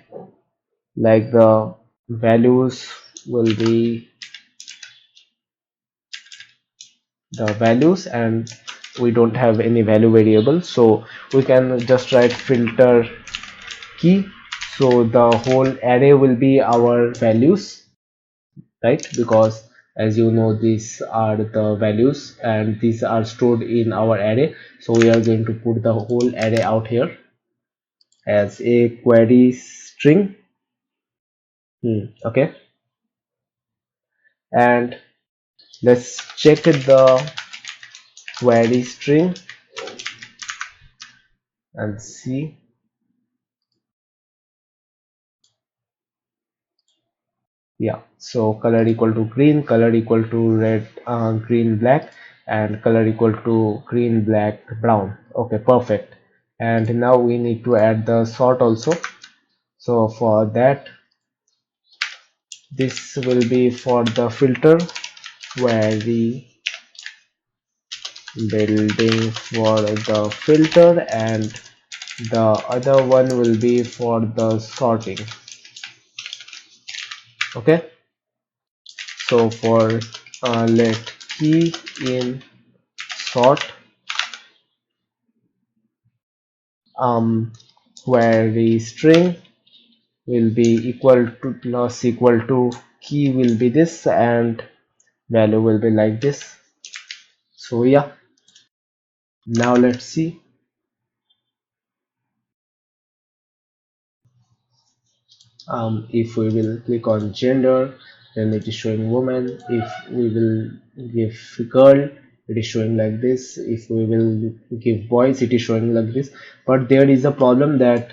like the values will be the values, and we don't have any value variable, so we can just write filter key, so the whole array will be our values, right? Because as you know, these are the values and these are stored in our array, so we are going to put the whole array out here as a query string. Okay, and let's check the query string and see. Yeah, so color equal to green, color equal to red, green, black, and color equal to green, black, brown. Okay, perfect. And now we need to add the sort also. So for that, this will be for the filter query building for the filter, and the other one will be for the sorting. Okay, so for let key in sort, um, query string will be equal to plus equal to key will be this, and value will be like this. So yeah, now let's see. If we will click on gender, then it is showing woman. If we will give girl, it is showing like this. If we will give boys, it is showing like this. But there is a problem that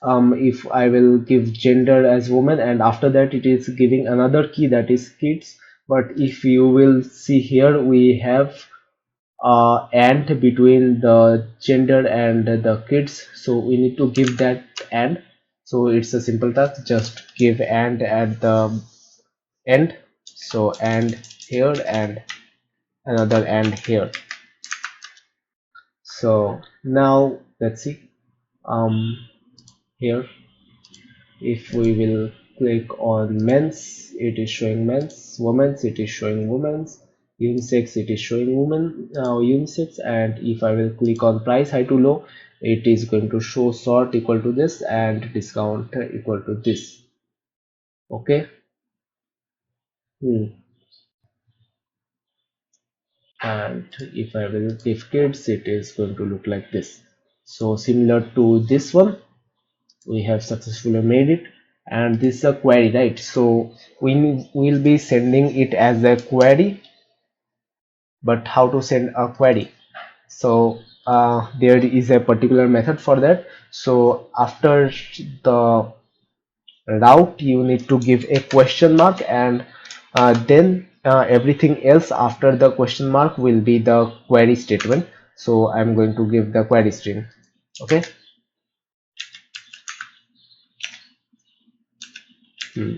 if I will give gender as woman, and after that it is giving another key that is kids. But if you will see here, we have and between the gender and the kids, so we need to give that and. So it's a simple task, just give and at the end, so and here and another and here. So now let's see, um here if we will click on men's, it is showing men's, women's, it is showing women's, unisex, it is showing women, unisex. And if I will click on price high to low, it is going to show sort equal to this and discount equal to this. Okay. And if I will give kids, it is going to look like this. So similar to this one, we have successfully made it, and this is a query, right? So we will be sending it as a query. But how to send a query? So there is a particular method for that. So after the route, you need to give a question mark, and then everything else after the question mark will be the query statement. So I'm going to give the query string. Okay, Hmm.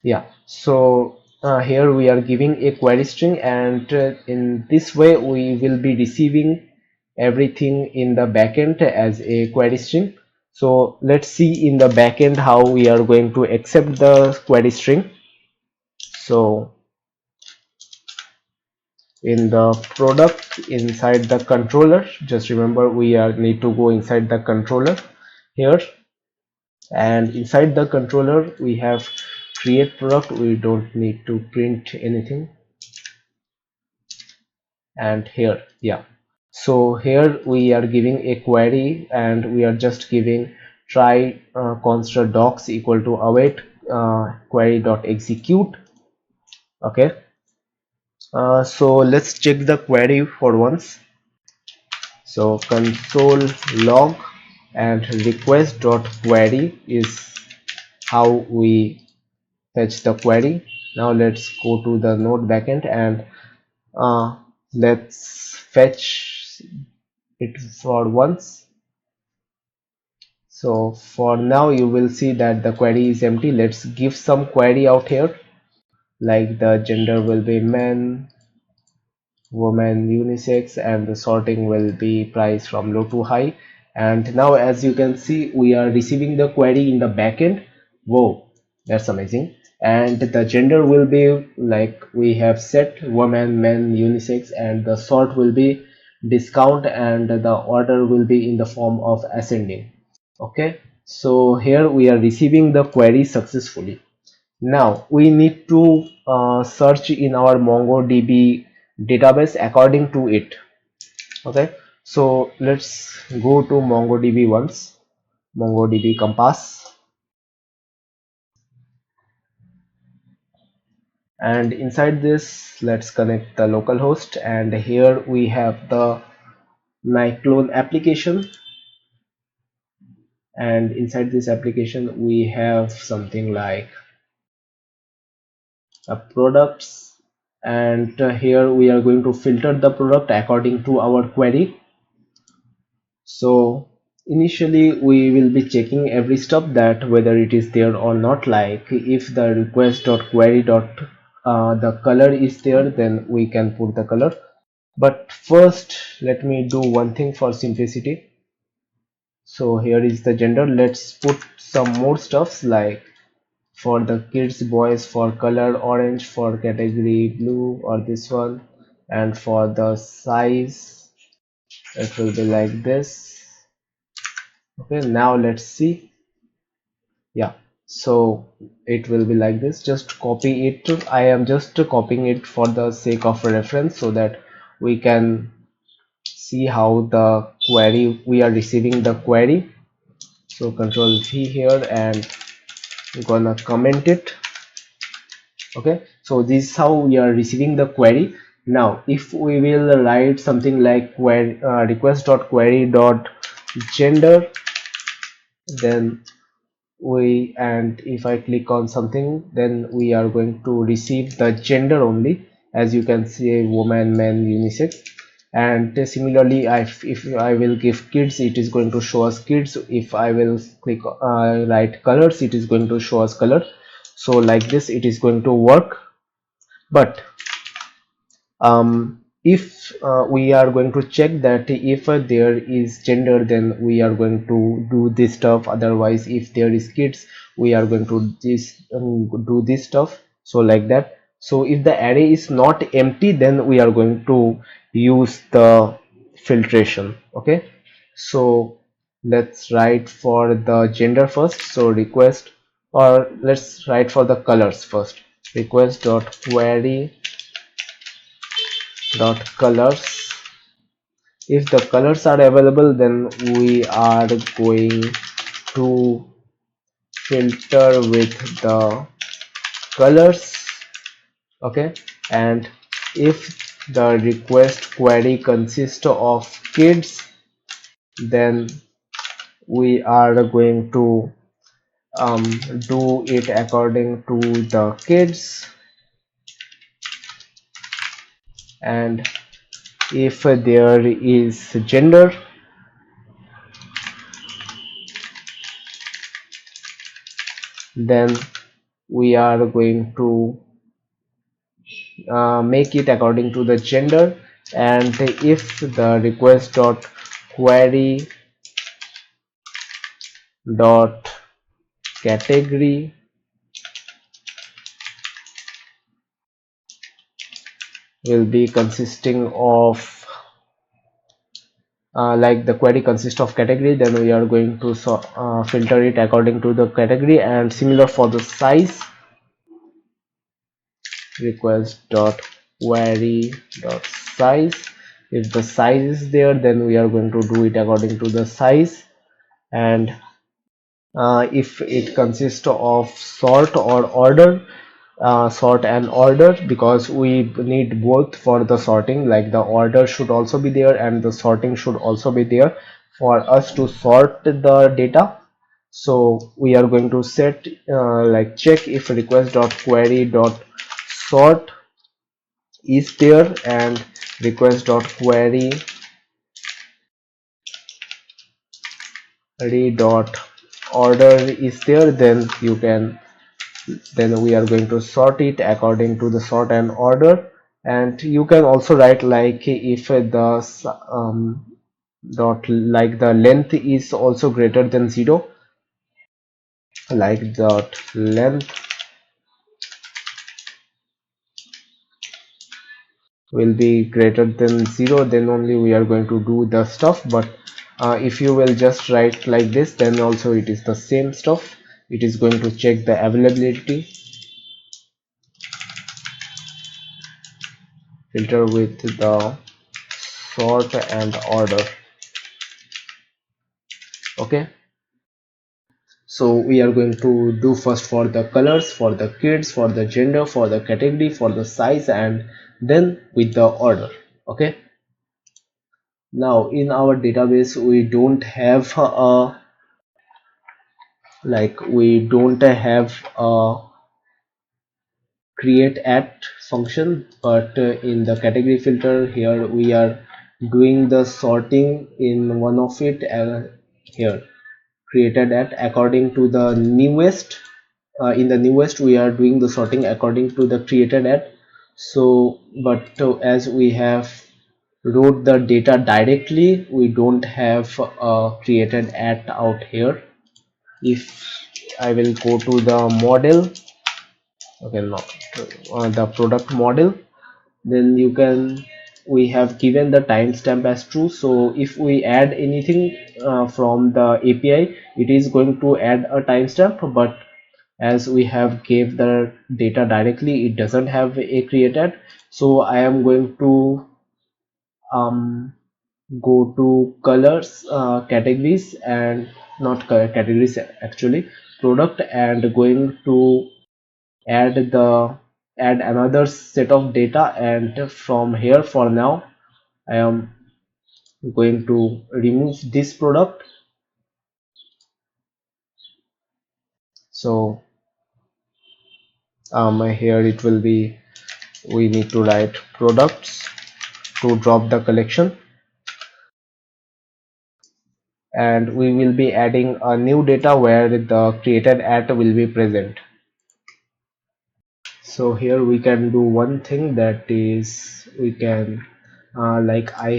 Yeah, so here we are giving a query string, and in this way we will be receiving everything in the backend as a query string. So let's see in the backend how we are going to accept the query string. So in the product, inside the controller, just remember we are need to go inside the controller here, and inside the controller we have create product. We don't need to print anything. And here, yeah, so here we are giving a query, and we are just giving try const docs equal to await query dot execute. Okay, so let's check the query for once. So console log and request dot query is how we fetch the query. Now let's go to the node backend, and uh, let's fetch it for once. So for now you will see that the query is empty. Let's give some query out here, like the gender will be men, woman, unisex, and the sorting will be price from low to high. And now as you can see, we are receiving the query in the backend. Whoa, that's amazing. And the gender will be like we have set woman, men, unisex, and the sort will be discount, and the order will be in the form of ascending. Okay, so here we are receiving the query successfully. Now we need to search in our MongoDB database according to it. Okay, so let's go to MongoDB once, MongoDB Compass, and inside this let's connect the localhost, and here we have the Nyclone application, and inside this application we have something like products, and here we are going to filter the product according to our query. So initially we will be checking every step that whether it is there or not, like if the request dot query dot the color is there, then we can put the color. But first let me do one thing for simplicity. So here is the gender. Let's put some more stuffs, like for the kids boys for color orange, for category blue, or this one, and for the size it will be like this. Okay, now let's see. Yeah, so it will be like this. Just copy it. I am just copying it for the sake of reference, so that we can see how the query we are receiving the query. So control V here, and I'm gonna comment it. Okay, so this is how we are receiving the query. Now if we will write something like query request dot query dot gender, then and if I click on something, then we are going to receive the gender only. As you can see, woman, man, unisex. And similarly, if I will give kids, it is going to show us kids. If I will click write colors, it is going to show us color. So like this it is going to work. But if we are going to check that if there is gender, then we are going to do this stuff. Otherwise, if there is kids, we are going to do this stuff. So like that. So if the array is not empty, then we are going to use the filtration. Okay, so let's write for the gender first. So request, or let's write for the colors first. Request dot query dot colors. If the colors are available, then we are going to filter with the colors. Okay, and if the request query consists of kids, then we are going to do it according to the kids. And if there is gender, then we are going to make it according to the gender, and if the request dot query dot category will be consisting of like the query consists of category, then we are going to filter it according to the category. And similar for the size, request dot query dot size, if the size is there, then we are going to do it according to the size. And if it consists of sort or order, sort and order, because we need both for the sorting, like the order should also be there and the sorting should also be there for us to sort the data. So we are going to set like check if request dot query dot sort is there and request dot query dot order is there, then we are going to sort it according to the sort and order. And you can also write like if the dot like the length is also greater than 0, like dot length will be greater than 0, then only we are going to do the stuff. But if you will just write like this, then also it is the same stuff. It is going to check the availability, filter with the sort and order. Okay, so we are going to do first for the colors, for the kids, for the gender, for the category, for the size, and then with the order. Okay, now in our database we don't have a create at function, but in the category filter here we are doing the sorting in one of it here, created at according to the newest. In the newest we are doing the sorting according to the created at. So but as we have wrote the data directly, we don't have created at out here. If I will go to the model, okay, no, the product model, then you can, we have given the timestamp as true. So if we add anything from the API, it is going to add a timestamp, but as we have gave the data directly, it doesn't have a created. So I am going to go to colors, categories, and not categories actually, product, and going to add the add another set of data. And from here, for now I am going to remove this product. So here it will be, we need to write products to drop the collection, and we will be adding a new data where the created at will be present. So here we can do one thing, that is we can like I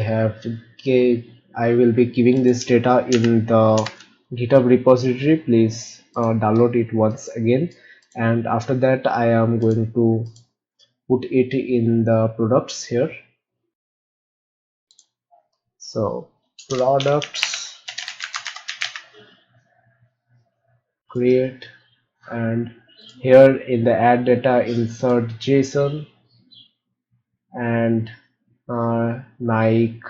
will be giving this data in the GitHub repository. Please download it once again, and after that I am going to put it in the products here. So products create, and here in the add data insert JSON, and like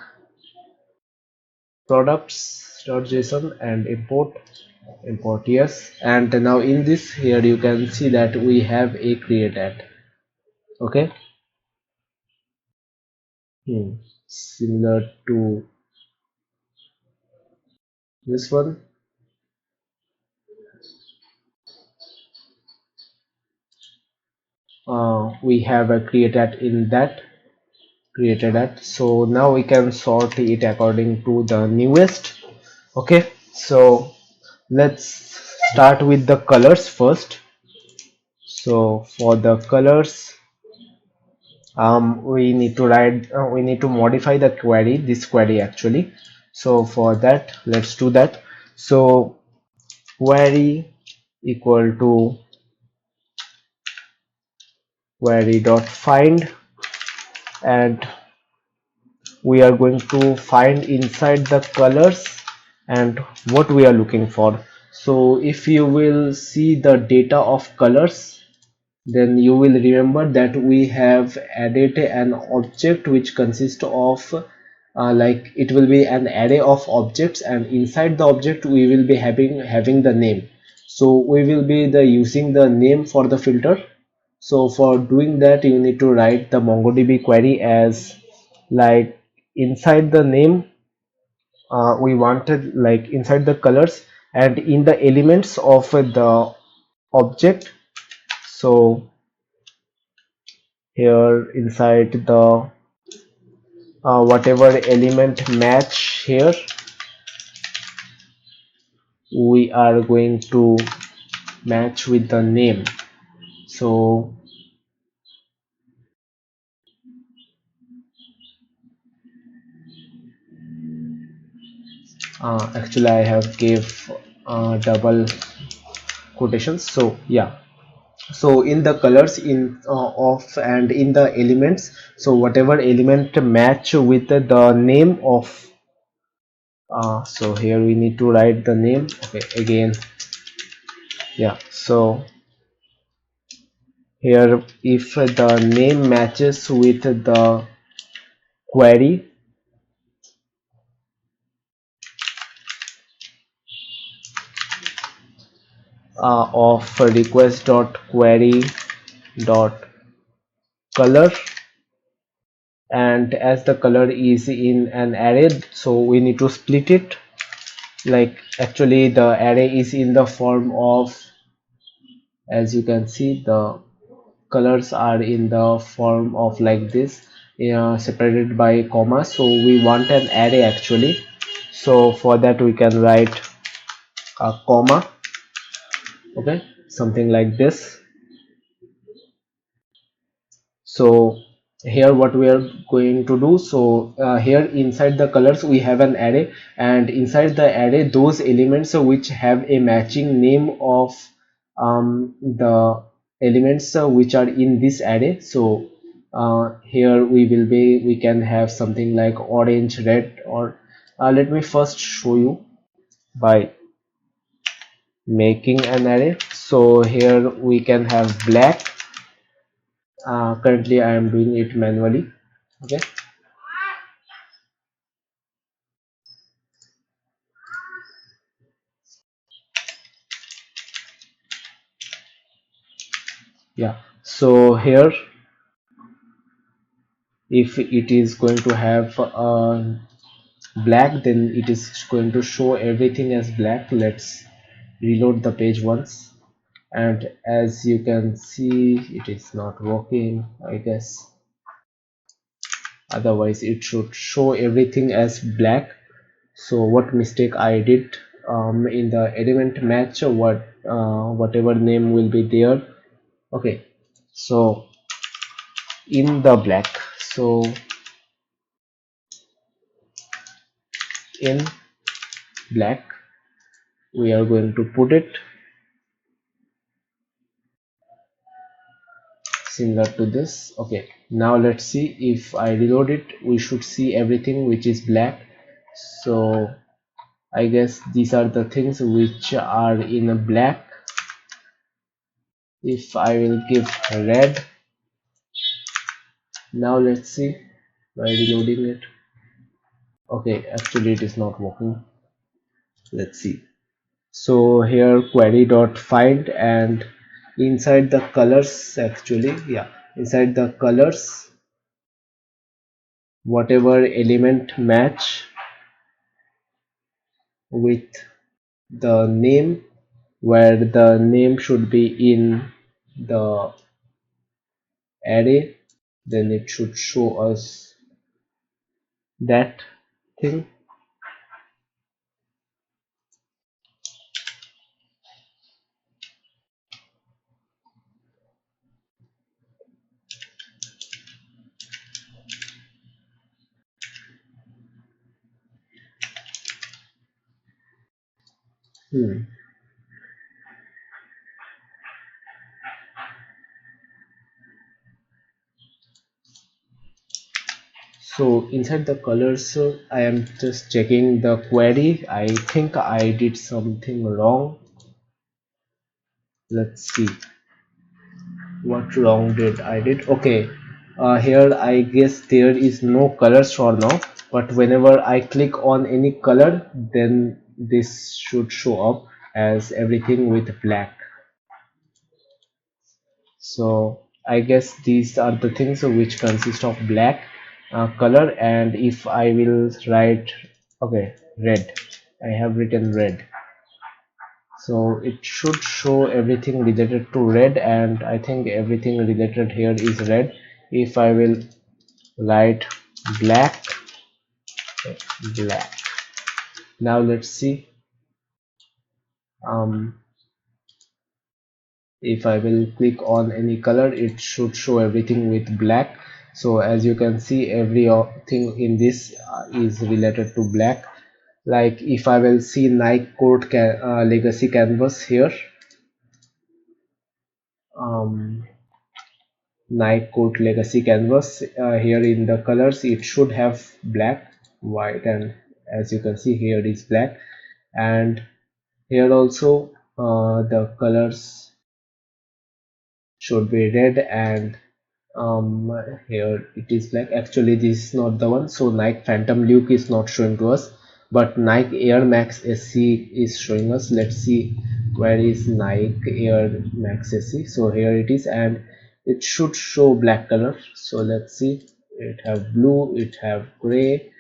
products.json, and import yes. And now in this, here you can see that we have a created. Okay, similar to this one, we have a created in that created at. So now we can sort it according to the newest. Okay, so let's start with the colors first. So for the colors, we need to modify the query, this query actually. So for that, let's do that. So query equal to query dot find, and we are going to find inside the colors and what we are looking for. So if you will see the data of colors, then you will remember that we have added an object which consists of like it will be an array of objects, and inside the object we will be having the name. So we will be using the name for the filter. So for doing that, you need to write the MongoDB query as like inside the name, we wanted like inside the colors and in the elements of the object. So here inside the whatever element match here, we are going to match with the name. So actually I have gave double quotations. So yeah, so in the colors in of and in the elements, so whatever element match with the name of, so here we need to write the name. Okay, again, yeah. So here if the name matches with the query of request dot query dot color, and as the color is in an array, so we need to split it. Like actually the array is in the form of, as you can see, the colors are in the form of like this, separated by comma. So we want an array actually. So for that we can write a comma, okay, something like this. So here what we are going to do, so here inside the colors we have an array, and inside the array those elements which have a matching name of the elements which are in this array. So here we can have something like orange, red, or let me first show you by making an array. So here we can have black. Currently I am doing it manually. Okay, yeah. So here if it is going to have black, then it is going to show everything as black. Let's reload the page once, and as you can see it is not working, I guess. Otherwise it should show everything as black. So what mistake I did, in the element match, whatever name will be there. Okay, so in the black, so in black we are going to put it similar to this. Okay, now let's see, if I reload it we should see everything which is black. So I guess these are the things which are in a black. If I will give red, now let's see by reloading it. Okay, actually it is not working. Let's see. So here query dot find, and inside the colors, actually, yeah, inside the colors whatever element match with the name, where the name should be in the array, then it should show us that thing. Hmm. So inside the colors, I am just checking the query. I think I did something wrong. Let's see what wrong did I did. Okay, here I guess there is no colors for now. But whenever I click on any color, then this should show up as everything with black. So I guess these are the things which consist of black color. And if I will write, okay, red, I have written red, so it should show everything related to red, and I think everything related here is red. If I will write black, black, now let's see. um, if I will click on any color, it should show everything with black. So as you can see, everything in this is related to black. Like if I will see Nike Code Legacy Canvas here, um, Nike Code Legacy Canvas, here in the colors it should have black, white, and as you can see here is black. And here also the colors should be red, and here it is black. Actually this is not the one, so Nike Phantom Luke is not showing to us, but Nike Air Max SC is showing us. Let's see where is Nike Air Max SC. So here it is, and it should show black color. So let's see, it have blue, it have gray,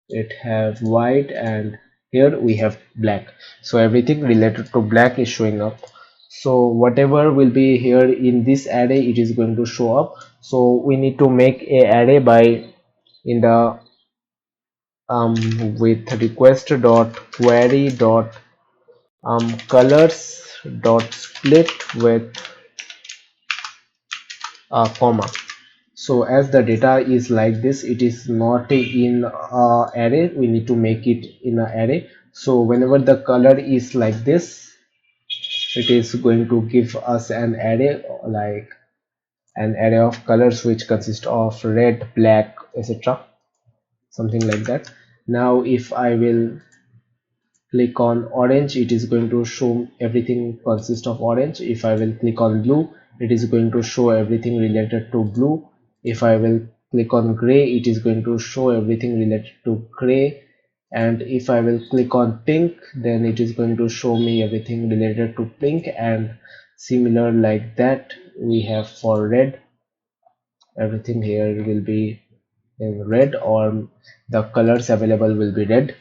it have white, and here we have black. So everything related to black is showing up. So whatever will be here in this array, it is going to show up. So we need to make a array by in the with request dot query dot colors dot split with a comma. So as the data is like this, it is not in array, we need to make it in an array. So whenever the color is like this, it is going to give us an array, like an array of colors which consist of red, black, etc., something like that. Now if I will click on orange, it is going to show everything consists of orange. If I will click on blue, it is going to show everything related to blue. If I will click on gray, it is going to show everything related to gray. And if I will click on pink, then it is going to show me everything related to pink. And similar like that we have for red, everything here will be in red, or the colors available will be red.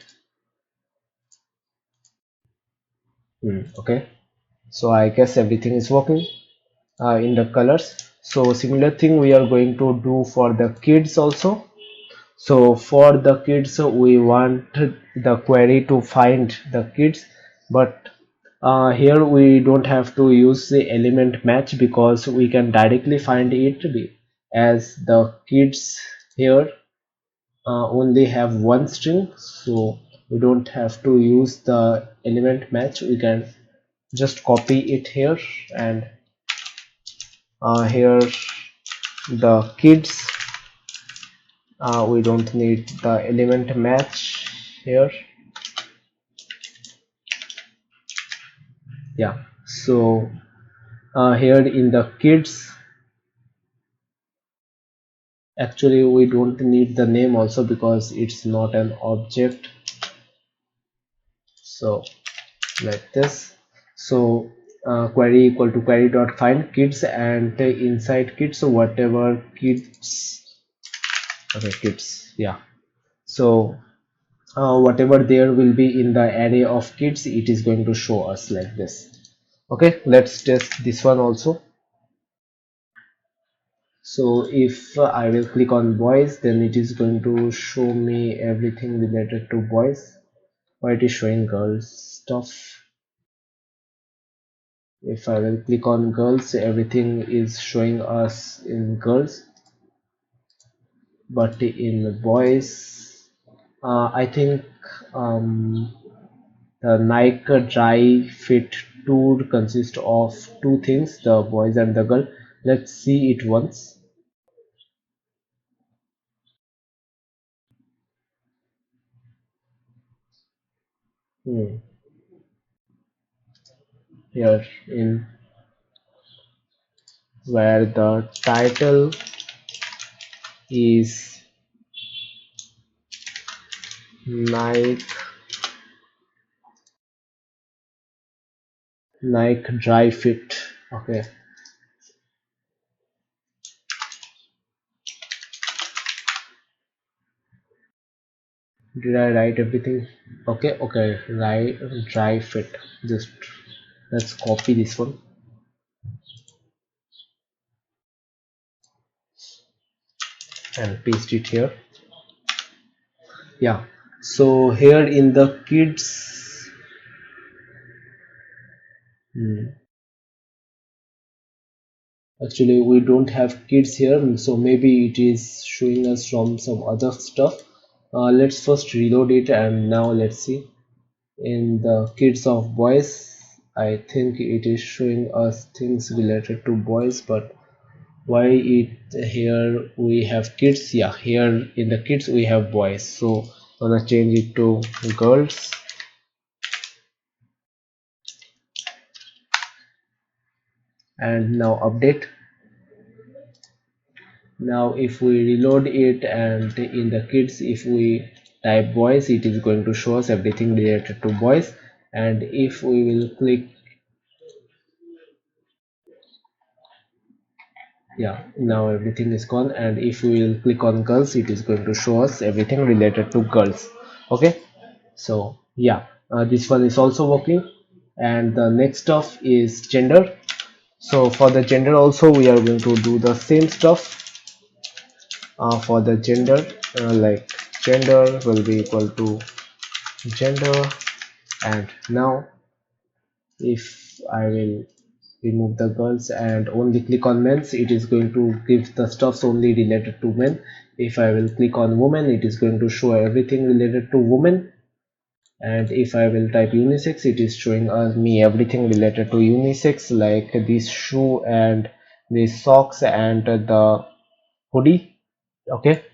Okay, so I guess everything is working in the colors. So similar thing we are going to do for the kids also. So for the kids, we want the query to find the kids, but here we don't have to use the element match, because we can directly find it as the kids here only have one string. So we don't have to use the element match, we can just copy it here. And here the kids, we don't need the element match here. Yeah, so here in the kids, actually we don't need the name also because it's not an object. So like this. So query equal to query dot find kids, and inside kids, so whatever kids, okay, kids, yeah. So whatever there will be in the array of kids, it is going to show us like this. Okay, let's test this one also. So if I will click on boys, then it is going to show me everything related to boys, or it is showing girls stuff. If I will click on girls, everything is showing us in girls, but in boys, I think um, The Nike Dry Fit Tour consists of two things, the boys and the girl. Let's see it once. Hmm. Here in where the title is Nike Dry Fit. Okay, did I write everything? Okay, okay, dry fit. Just let's copy this one and paste it here. Yeah. So here in the kids, hmm, actually we don't have kids here, so maybe it is showing us from some other stuff. Let's first reload it and now let's see. In the kids of boys, I think it is showing us things related to boys, but why it here we have kids? Yeah, here in the kids we have boys, so I'm gonna change it to girls and now update. Now if we reload it and in the kids if we type boys, it is going to show us everything related to boys. And if we will click, yeah, now everything is gone. And if we will click on girls, it is going to show us everything related to girls. Okay, so yeah, this one is also working. And the next stuff is gender. So for the gender also we are going to do the same stuff. For the gender, like gender will be equal to gender. And now if I will remove the girls and only click on men's, it is going to give the stuffs only related to men. If I will click on women, it is going to show everything related to women. And if I will type unisex, it is showing us me everything related to unisex, like this shoe and these socks and the hoodie. Okay,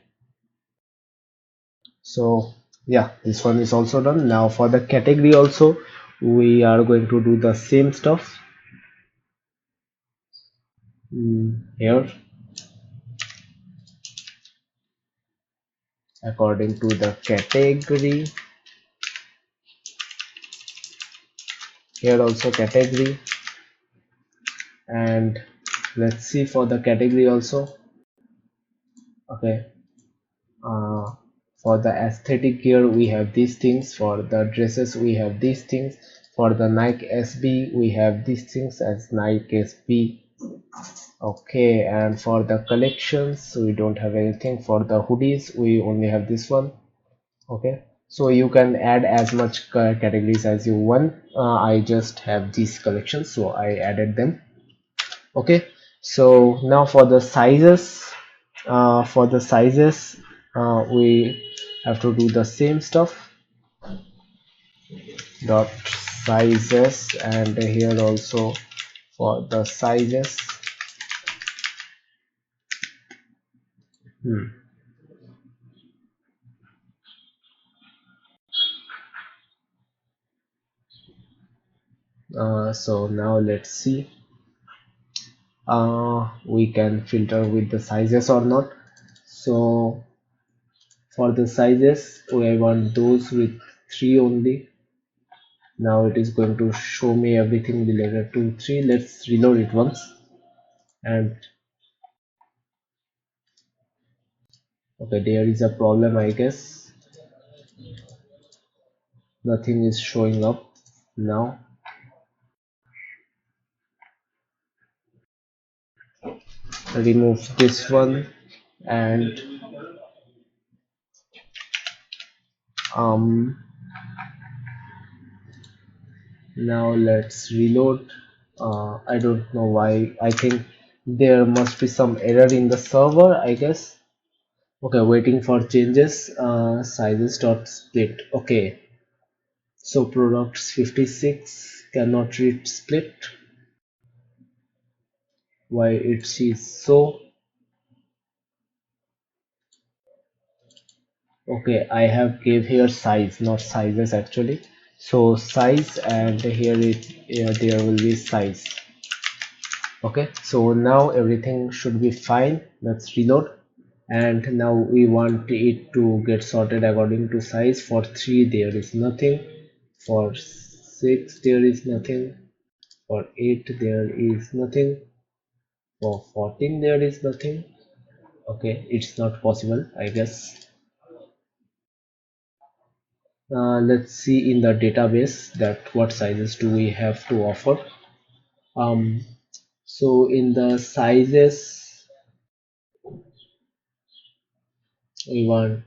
so yeah, this one is also done. Now for the category also we are going to do the same stuff. Here according to the category, here also category. And let's see for the category also. Okay, uh, for the aesthetic gear we have these things, for the dresses we have these things, for the Nike SB we have these things as Nike SB. Okay, and for the collections we don't have anything. For the hoodies we only have this one. Okay, so you can add as much categories as you want. I just have these collections, so I added them. Okay, so now for the sizes, we have to do the same stuff. Dot sizes, and here also for the sizes. Hmm. So now let's see. We can filter with the sizes or not. So for the sizes I want those with 3 only. Now it is going to show me everything related to 3. Let's reload it once. And okay, there is a problem, I guess. Nothing is showing up now. Remove this one. And um now let's reload. I don't know why. I think there must be some error in the server, I guess. Okay, waiting for changes. Sizes dot split. Okay, So products 56 cannot read split. Why it is so? Okay, I have gave here size, not sizes actually. So size, and here there will be size. Okay, so now everything should be fine. Let's reload. And now we want it to get sorted according to size. For 3 there is nothing, for 6 there is nothing, for 8 there is nothing, for 14 there is nothing. Okay, it's not possible, I guess. Let's see in the database that what sizes do we have to offer. So in the sizes we want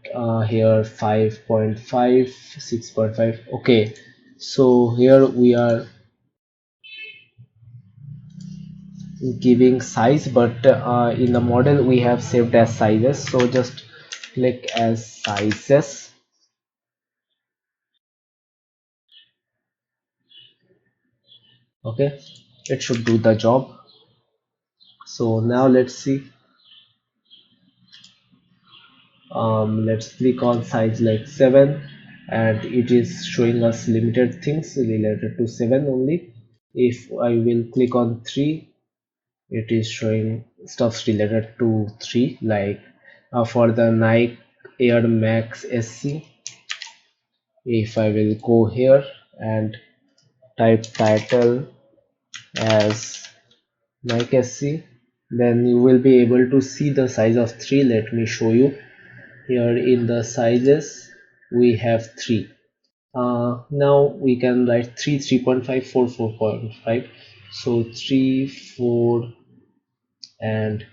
here 5.5, 6.5. Okay, so here we are giving size, but in the model we have saved as sizes, so just click as sizes. Okay, it should do the job. So now let's see. Let's click on size like 7, and it is showing us limited things related to 7 only. If I will click on 3, it is showing stuffs related to 3, like for the Nike Air Max SC. If I will go here and type title as Nike SC, then you will be able to see the size of 3. Let me show you. Here in the sizes we have 3. Now we can write 3, 3.5, 4, 4.5. So 3, 4, and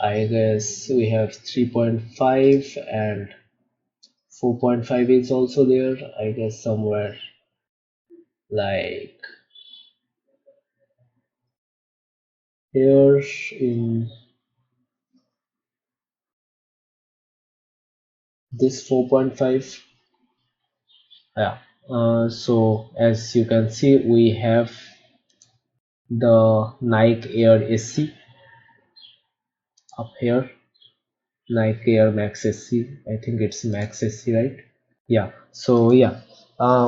I guess we have 3.5, and 4.5 is also there, I guess somewhere like here in this 4.5. Yeah. So as you can see, we have the Nike Air SC up here. Nike Air Max SC. I think it's Max SC, right? Yeah. So yeah,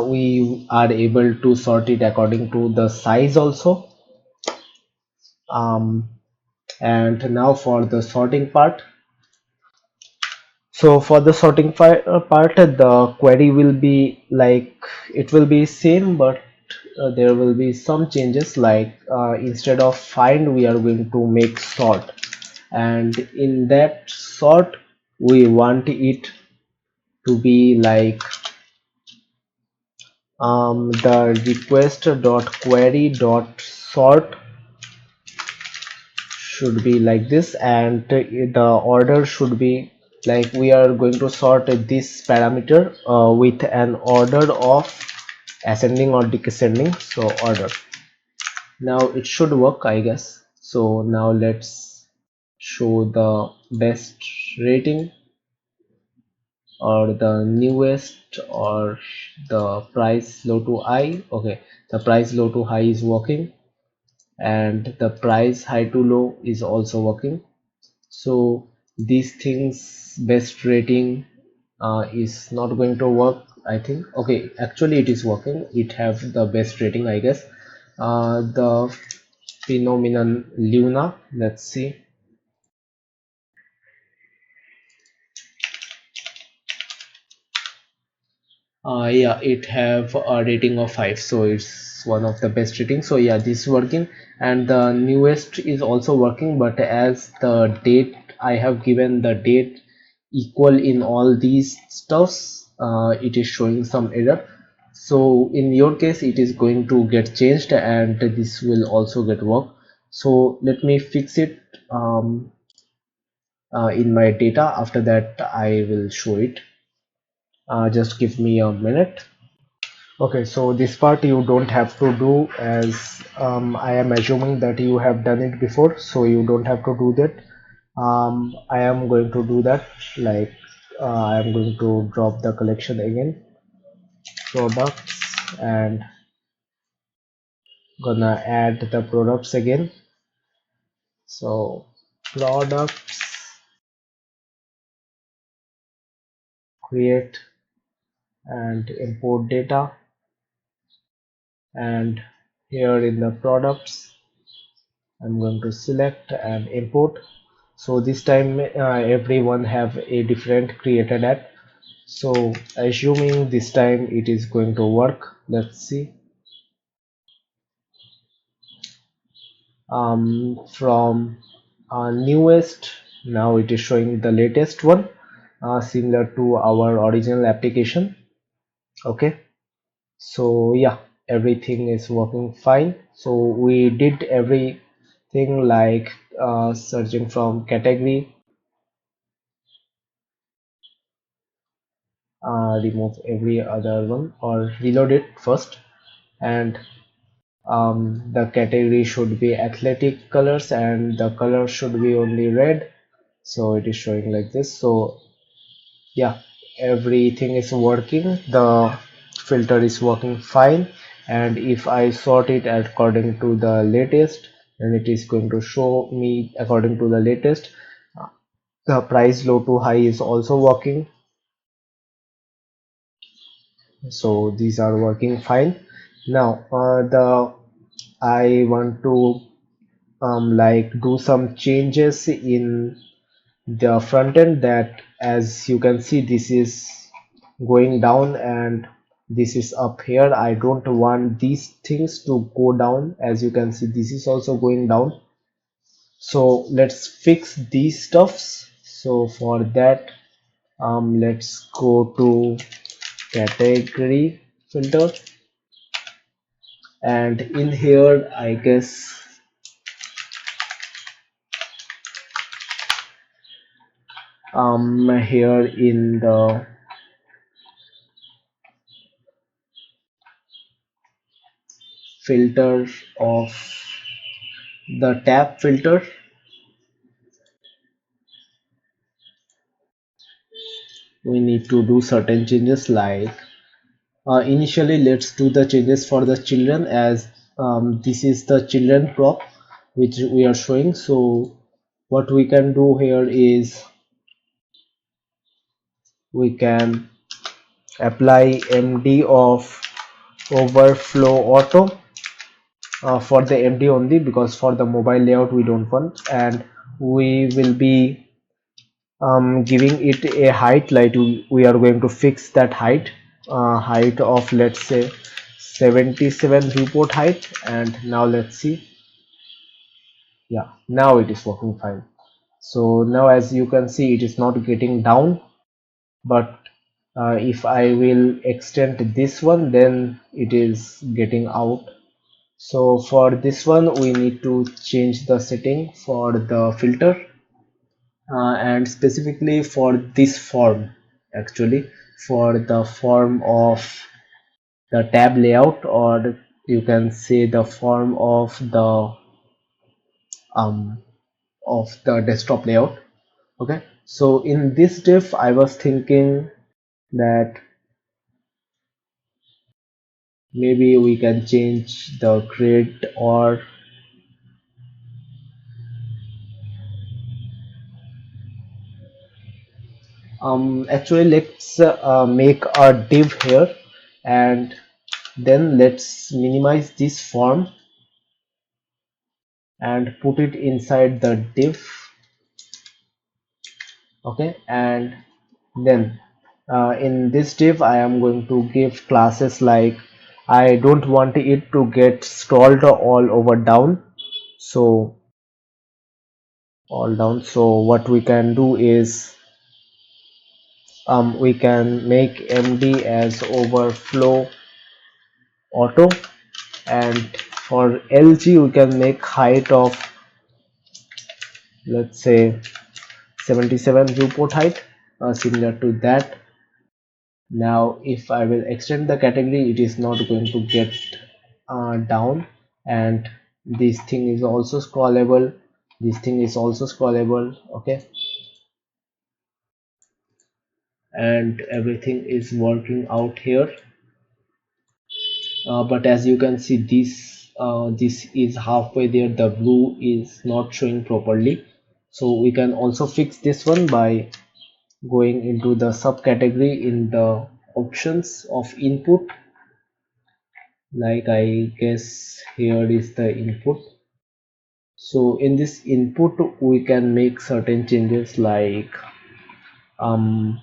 we are able to sort it according to the size also. And now for the sorting part. So for the sorting part, the query will be like, it will be same, but there will be some changes, like instead of find we are going to make sort, and in that sort we want it to be like the request dot query dot sort should be like this, and the order should be like, we are going to sort this parameter with an order of ascending or descending, so order. Now it should work, I guess. So now let's show the best rating, or the newest, or the price low to high. Okay, the price low to high is working, and the price high to low is also working. So these things, best rating is not going to work, I think. Okay, actually it is working, it have the best rating, I guess. The phenomenon Luna, let's see. Yeah, it have a rating of 5, so it's one of the best rating. So yeah, this is working, and the newest is also working, but as the date, I have given the date equal in all these stuffs, it is showing some error. So in your case it is going to get changed, and this will also get work. So let me fix it in my data. After that I will show it. Just give me a minute. Okay, so this part you don't have to do, as I am assuming that you have done it before, so you don't have to do that. I am going to do that, like I am going to drop the collection again. products, and gonna add the products again. So products, create and import data, and here in the products I'm going to select and import. So this time everyone have a different created app, so assuming this time it is going to work. Let's see. From newest, now it is showing the latest one, similar to our original application. Okay, so yeah, everything is working fine. So we did everything like searching from category, remove every other one or reload it first, and the category should be athletic colors and the color should be only red, so it is showing like this. So yeah, everything is working, the filter is working fine, and if I sort it according to the latest, then it is going to show me according to the latest. The price low to high is also working, so these are working fine. Now the I want to like do some changes in the front end, that as you can see this is going down and this is up here. I don't want these things to go down. As you can see, this is also going down, so let's fix these stuffs. So for that, let's go to category filter, and in here I guess here in the filter of the tab filter, we need to do certain changes, like initially let's do the changes for the children, as this is the children prop which we are showing. So what we can do here is we can apply MD of overflow auto for the MD only, because for the mobile layout we don't want, and we will be giving it a height, like we are going to fix that height, height of let's say 77 viewport height. And now let's see, yeah, now it is working fine. So now as you can see, it is not getting down, but if I will extend this one, then it is getting out. So for this one we need to change the setting for the filter, and specifically for this form, actually for the form of the tab layout, or you can say the form um of the desktop layout. Okay, so in this diff I was thinking that maybe we can change the grid, or actually let's make a div here, and then let's minimize this form and put it inside the div. Okay, and then in this div I am going to give classes, like I don't want it to get scrolled all over down, so all down. So what we can do is we can make MD as overflow auto, and for LG we can make height of let's say 77 viewport height, similar to that. Now if I will extend the category, it is not going to get down, and this thing is also scrollable, this thing is also scrollable. Okay, and everything is working out here. but as you can see, this is halfway there, the blue is not showing properly. So we can also fix this one by going into the subcategory in the options of input. Like, I guess here is the input. So in this input we can make certain changes like um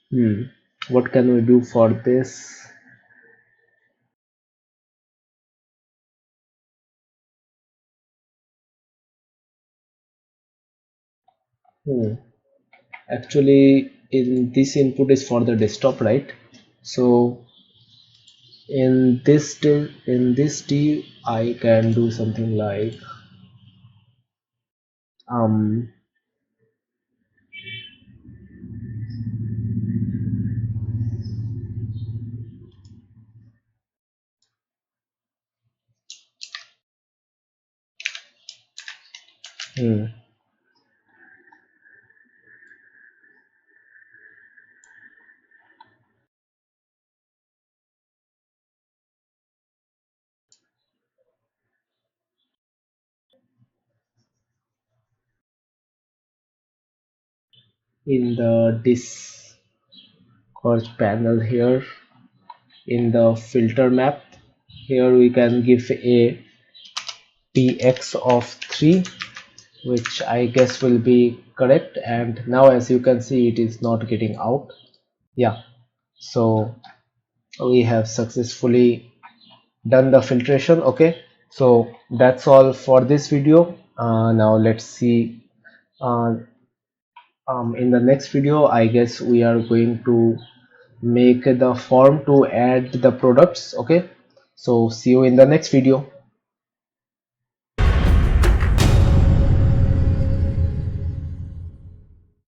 hmm, what can we do for this? Hmm. Actually, in this input is for the desktop, right? So in this t I can do something like um hmm, in the discourse panel here, in the filter map, here we can give a px of 3, which I guess will be correct. And now as you can see, it is not getting out. Yeah, so we have successfully done the filtration. Okay, so that's all for this video. Now let's see, uh, in the next video I guess we are going to make the form to add the products. Okay, so see you in the next video.